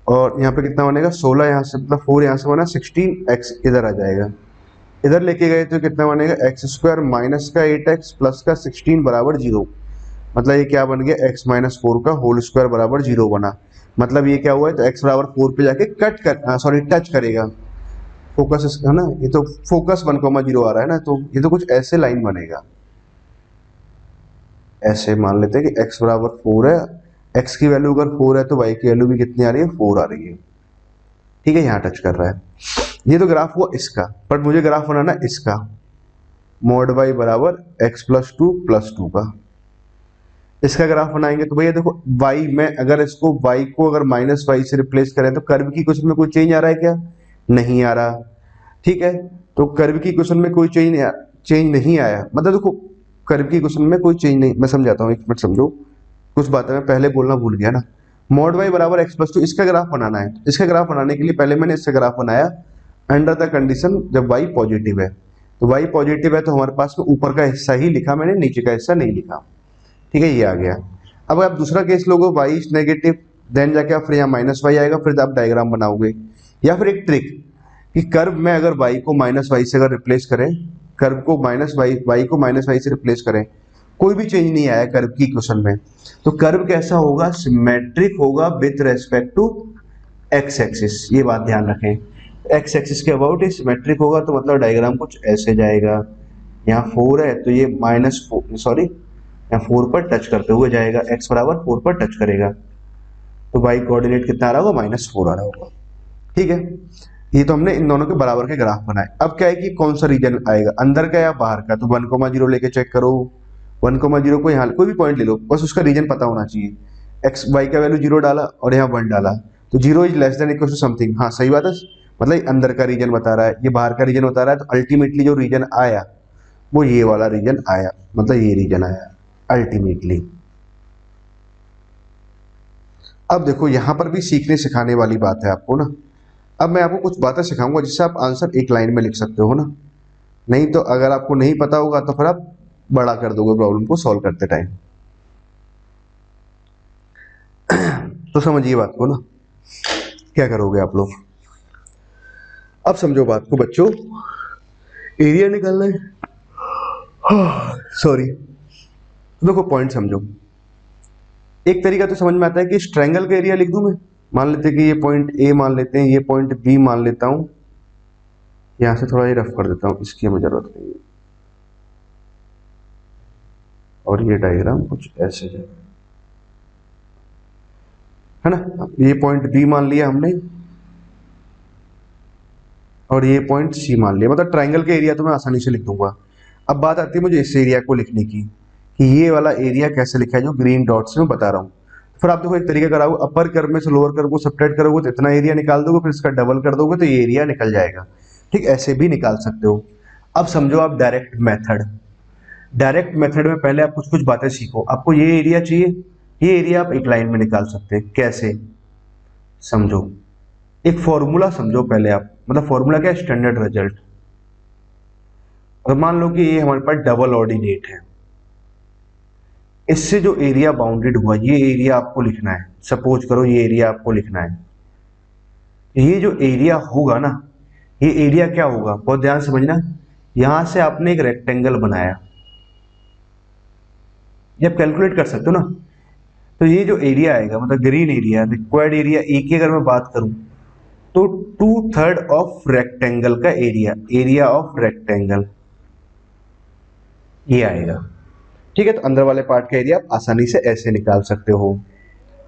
और यहाँ पे कितना बनेगा 16, यहाँ से मतलब 4 यहाँ से बना, 16x इधर आ जाएगा, इधर लेके गए तो कितना बनेगा x² माइनस का 8x प्लस का 16 बराबर 0। मतलब ये क्या बन गया x - 4 का होल स्क्वायर बराबर 0 बना। मतलब ये क्या हुआ है, तो x बराबर 4 पे जाके टच करेगा, फोकस है ना, ये तो फोकस 1,0 आ रहा है ना, तो ये तो कुछ ऐसे लाइन बनेगा। ऐसे मान लेते हैं कि x बराबर 4 है, x की वैल्यू अगर 4 है तो y की वैल्यू भी कितनी आ रही है, 4 आ रही है। ठीक है, यहाँ टच कर रहा है। ये तो ग्राफ हुआ इसका, पर मुझे ग्राफ बनाना इसका, mod y बराबर x + 2 + 2 का। इसका ग्राफ बनाएंगे तो भैया देखो y में अगर इसको y को अगर -y से रिप्लेस करें तो कर्व की क्वेश्चन में कोई चेंज आ रहा है क्या, नहीं आ रहा। ठीक है, तो कर्व की क्वेश्चन में कोई चेंज नहीं आया, मतलब देखो कर्व की क्वेश्चन में कोई चेंज नहीं, मैं समझाता हूँ, एक मिनट समझो, कुछ बातें मैं पहले बोलना भूल गया ना। mod y बराबर x + 2 इसका ग्राफ बनाना है। इसका ग्राफ बनाने के लिए पहले मैंने इसका ग्राफ बनाया अंडर द कंडीशन जब y पॉजिटिव है। तो y पॉजिटिव है तो हमारे पास में ऊपर का हिस्सा ही लिखा मैंने, नीचे का हिस्सा नहीं लिखा। ठीक है, ये आ गया। अब आप दूसरा केस लोगे y इज नेगेटिव, देन जाके आप फिर यहाँ -y आएगा, फिर आप डायग्राम बनाओगे। या फिर एक ट्रिक कि कर्व में अगर y को -y से अगर रिप्लेस करें, कर्व को y को -y से रिप्लेस करें, कोई भी चेंज नहीं आया कर्व की इक्वेशन में, तो कर्व कैसा होगा, सिमेट्रिक होगा with respect to x axis. ये बात ध्यान रखें, x एक्सिस के अबाउट ये सिमेट्रिक होगा, तो मतलब डायग्राम कुछ ऐसे जाएगा। यहाँ 4 है तो ये यहाँ 4 पर टच करते हुए जाएगा, x बराबर 4 पर टच करेगा, तो y कोऑर्डिनेट कितना आ रहा होगा, -4 आ रहा होगा। ठीक है, ये तो हमने इन दोनों के बराबर के ग्राफ बनाए। अब क्या है कि कौन सा रीजन आएगा, अंदर का या बाहर का, तो 1,0 लेके चेक करो। 1,0 को यहाँ कोई भी पॉइंट ले लो, बस उसका रीजन पता होना चाहिए। y का वैल्यू 0 डाला और यहाँ 1 डाला, तो 0 is less than equal to something. हाँ सही बात है, मतलब ये अंदर का रीजन बता रहा है, ये बाहर का रीजन बता रहा है, तो अल्टीमेटली जो रीजन आया वो ये वाला रीजन आया, मतलब ये रीजन आया अल्टीमेटली। अब देखो यहां पर भी सीखने सिखाने वाली बात है आपको ना। अब मैं आपको कुछ बातें सिखाऊंगा जिससे आप आंसर एक लाइन में लिख सकते हो ना, नहीं तो अगर आपको नहीं पता होगा तो फिर आप बड़ा कर दोगे प्रॉब्लम को सॉल्व करते टाइम। तो समझिए बात को ना, क्या करोगे आप लोग। अब समझो बात को बच्चों, एरिया निकालना है, सॉरी, देखो पॉइंट समझो। एक तरीका तो समझ में आता है कि इस ट्रायंगल का एरिया लिख दूं मैं, मान लेते हैं कि ये पॉइंट ए मान लेते हैं, ये पॉइंट बी मान लेता हूं, यहां से थोड़ा ये रफ कर देता हूं, इसकी हमें जरूरत नहीं है, और ये डायग्राम कुछ ऐसे है ना। ये पॉइंट बी मान लिया हमने और ये पॉइंट सी मान लिया, मतलब ट्रायंगल का एरिया तो मैं आसानी से लिख दूंगा। अब बात आती है मुझे इस एरिया को लिखने की, कि ये वाला एरिया कैसे लिखा है जो ग्रीन डॉट से मैं बता रहा हूँ। फिर आप देखो एक तरीका कराओ, अपर कर्व में से लोअर कर्व को सब्ट्रैक्ट करोगे तो इतना एरिया निकाल दोगे, फिर इसका डबल कर दोगे तो ये एरिया निकल जाएगा। ठीक, ऐसे भी निकाल सकते हो। अब समझो आप डायरेक्ट मेथड में पहले आप कुछ कुछ बातें सीखो। आपको ये एरिया चाहिए, ये एरिया आप एक लाइन में निकाल सकते हैं, कैसे समझो, एक फॉर्मूला समझो पहले आप, मतलब फॉर्मूला क्या, स्टैंडर्ड रिजल्ट। और मान लो कि ये हमारे पास डबल ऑर्डिनेट है, इससे जो एरिया बाउंडेड हुआ ये एरिया आपको लिखना है। सपोज करो ये एरिया आपको लिखना है, ये जो एरिया होगा ना, ये एरिया क्या होगा, बहुत ध्यान समझना। यहां से आपने एक रेक्टेंगल बनाया, ये आप कैलकुलेट कर सकते हो ना। तो ये जो एरिया आएगा, मतलब green area, required area A की अगर मैं बात करूं तो 2/3 ऑफ रेक्टेंगल का एरिया ऑफ रेक्टेंगल ये आएगा। ठीक है, तो अंदर वाले पार्ट का एरिया आप आसानी से ऐसे निकाल सकते हो,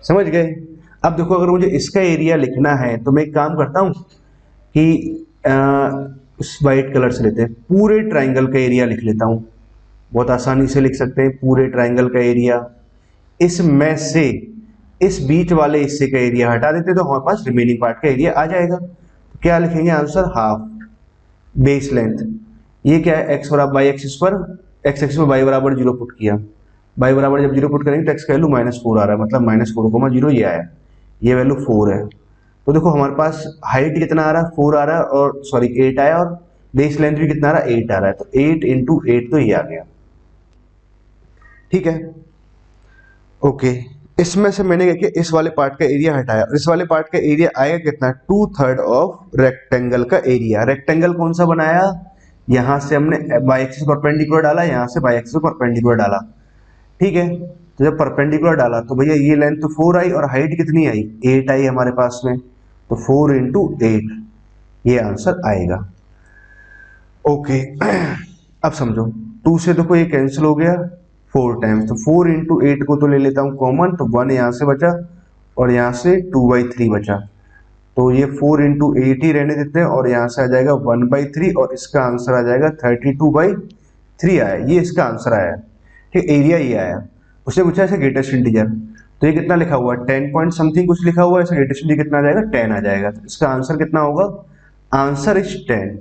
समझ गए। अब देखो अगर मुझे इसका एरिया लिखना है तो मैं एक काम करता हूँ कि उस वाइट कलर से लेते हैं, पूरे ट्राइंगल का एरिया लिख लेता हूँ। बहुत आसानी से लिख सकते हैं पूरे ट्राइंगल का एरिया। इसमें से इस बीच वाले हिस्से का एरिया हटा देते तो हमारे पास रिमेनिंग पार्ट का एरिया आ जाएगा। तो क्या लिखेंगे आंसर, हाफ बेस लेंथ। ये क्या है, एक्स बराबर वाई एक्सिस पर, एक्स एक्सिस पर वाई बराबर 0 पुट किया, वाई बराबर जब 0 पुट करेंगे तो एक्स का वैल्यू -4 आ रहा है, मतलब -4,0 ये आया, ये वैल्यू 4 है। तो देखो हमारे पास हाइट कितना आ रहा है, 4 आ रहा है, और सॉरी 8 आया, और बेस लेंथ भी कितना आ रहा है, 8 आ रहा है, तो 8 इंटू 8 तो ये आ गया। ठीक है, ओके। इसमें से मैंने क्या किया, इस वाले पार्ट का एरिया हटाया, और इस वाले पार्ट का एरिया आएगा कितना, 2/3 ऑफ रेक्टेंगल का एरिया। रेक्टेंगल कौन सा बनाया, यहां से हमने बाई एक्सिस परपेंडिकुलर डाला, यहां से बाई एक्सिस परपेंडिकुलर डाला। ठीक है, तो जब परपेंडिकुलर डाला तो भैया ये लेंथ तो 4 आई, और हाइट कितनी आई, 8 आई हमारे पास में, तो 4 इंटू 8 ये आंसर आएगा। ओके अब समझो, 2 से देखो ये कैंसिल हो गया 4 टाइम्स, तो 4 इंटू 8 को तो ले लेता हूँ कॉमन, तो 1 यहाँ से बचा और यहाँ से 2/3 बचा, तो ये 4 इंटू 8 ही रहने देते हैं, और यहाँ से आ जाएगा 1/3, और इसका आंसर आ जाएगा 32/3 आया, ये इसका आंसर आया। ठीक, एरिया ये आया। उसने पूछा ऐसे ग्रेटेस्ट इंटीजर, तो ये कितना लिखा हुआ है, 10 पॉइंट समथिंग कुछ लिखा हुआ है, ऐसे ग्रेटेस्ट इंटीजर कितना आ जाएगा, 10 आ जाएगा, तो इसका आंसर कितना होगा, आंसर इज 10।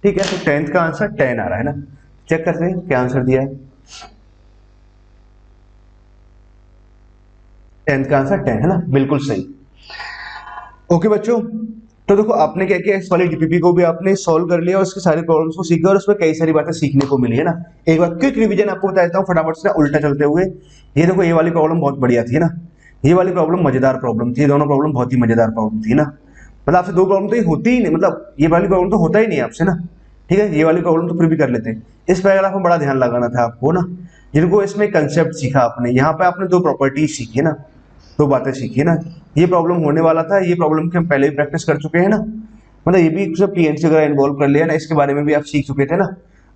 ठीक है, तो 10th का आंसर 10 आ रहा है ना, चेक करते हैं क्या आंसर दिया है। 10th का आंसर 10 है ना, बिल्कुल सही। ओके बच्चों, तो देखो आपने क्या किया, इस वाली डीपीपी को भी आपने सॉल्व कर लिया और उसके सारे प्रॉब्लम्स को सीखा, और उसमें कई सारी बातें सीखने को मिली है ना। एक बार क्विक रिवीजन आपको बता देता हूँ फटाफट से उल्टा चलते हुए। ये देखो ये वाली प्रॉब्लम बहुत बढ़िया थी ना, ये वाली प्रॉब्लम मजेदार प्रॉब्लम थी, ये दोनों प्रॉब्लम बहुत ही मजेदार प्रॉब्लम थी ना। मतलब आपसे 2 प्रॉब्लम तो ये होती ही नहीं, मतलब ये वाली प्रॉब्लम तो होता ही नहीं आपसे ना। ठीक है, ये वाली प्रॉब्लम तो फिर भी कर लेते हैं। इस पैराग्राफ में बड़ा ध्यान लगाना था आपको ना, जिनको इसमें कंसेप्ट सीखा आपने, यहाँ पे आपने 2 प्रॉपर्टीज सीखी ना, 2 बातें सीखी ना। ये प्रॉब्लम होने वाला था, ये प्रॉब्लम की हम पहले भी प्रैक्टिस कर चुके हैं ना, मतलब ये भी सब पीएनसी वगैरह इन्वॉल्व कर लिया ना, इसके बारे में भी आप सीख चुके थे ना।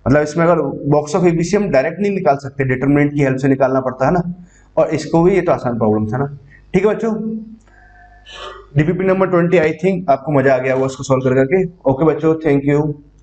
मतलब इसमें अगर बॉक्स ऑफ एबीसी हम डायरेक्ट नहीं निकाल सकते, डिटरमिनेंट की हेल्प से निकालना पड़ता है ना, और इसको भी, ये तो आसान प्रॉब्लम था ना। ठीक है बच्चों, डीपीपी नंबर 20 आई थिंक आपको मजा आ गया वो उसको सॉल्व कर करके। ओके बच्चों, थैंक यू।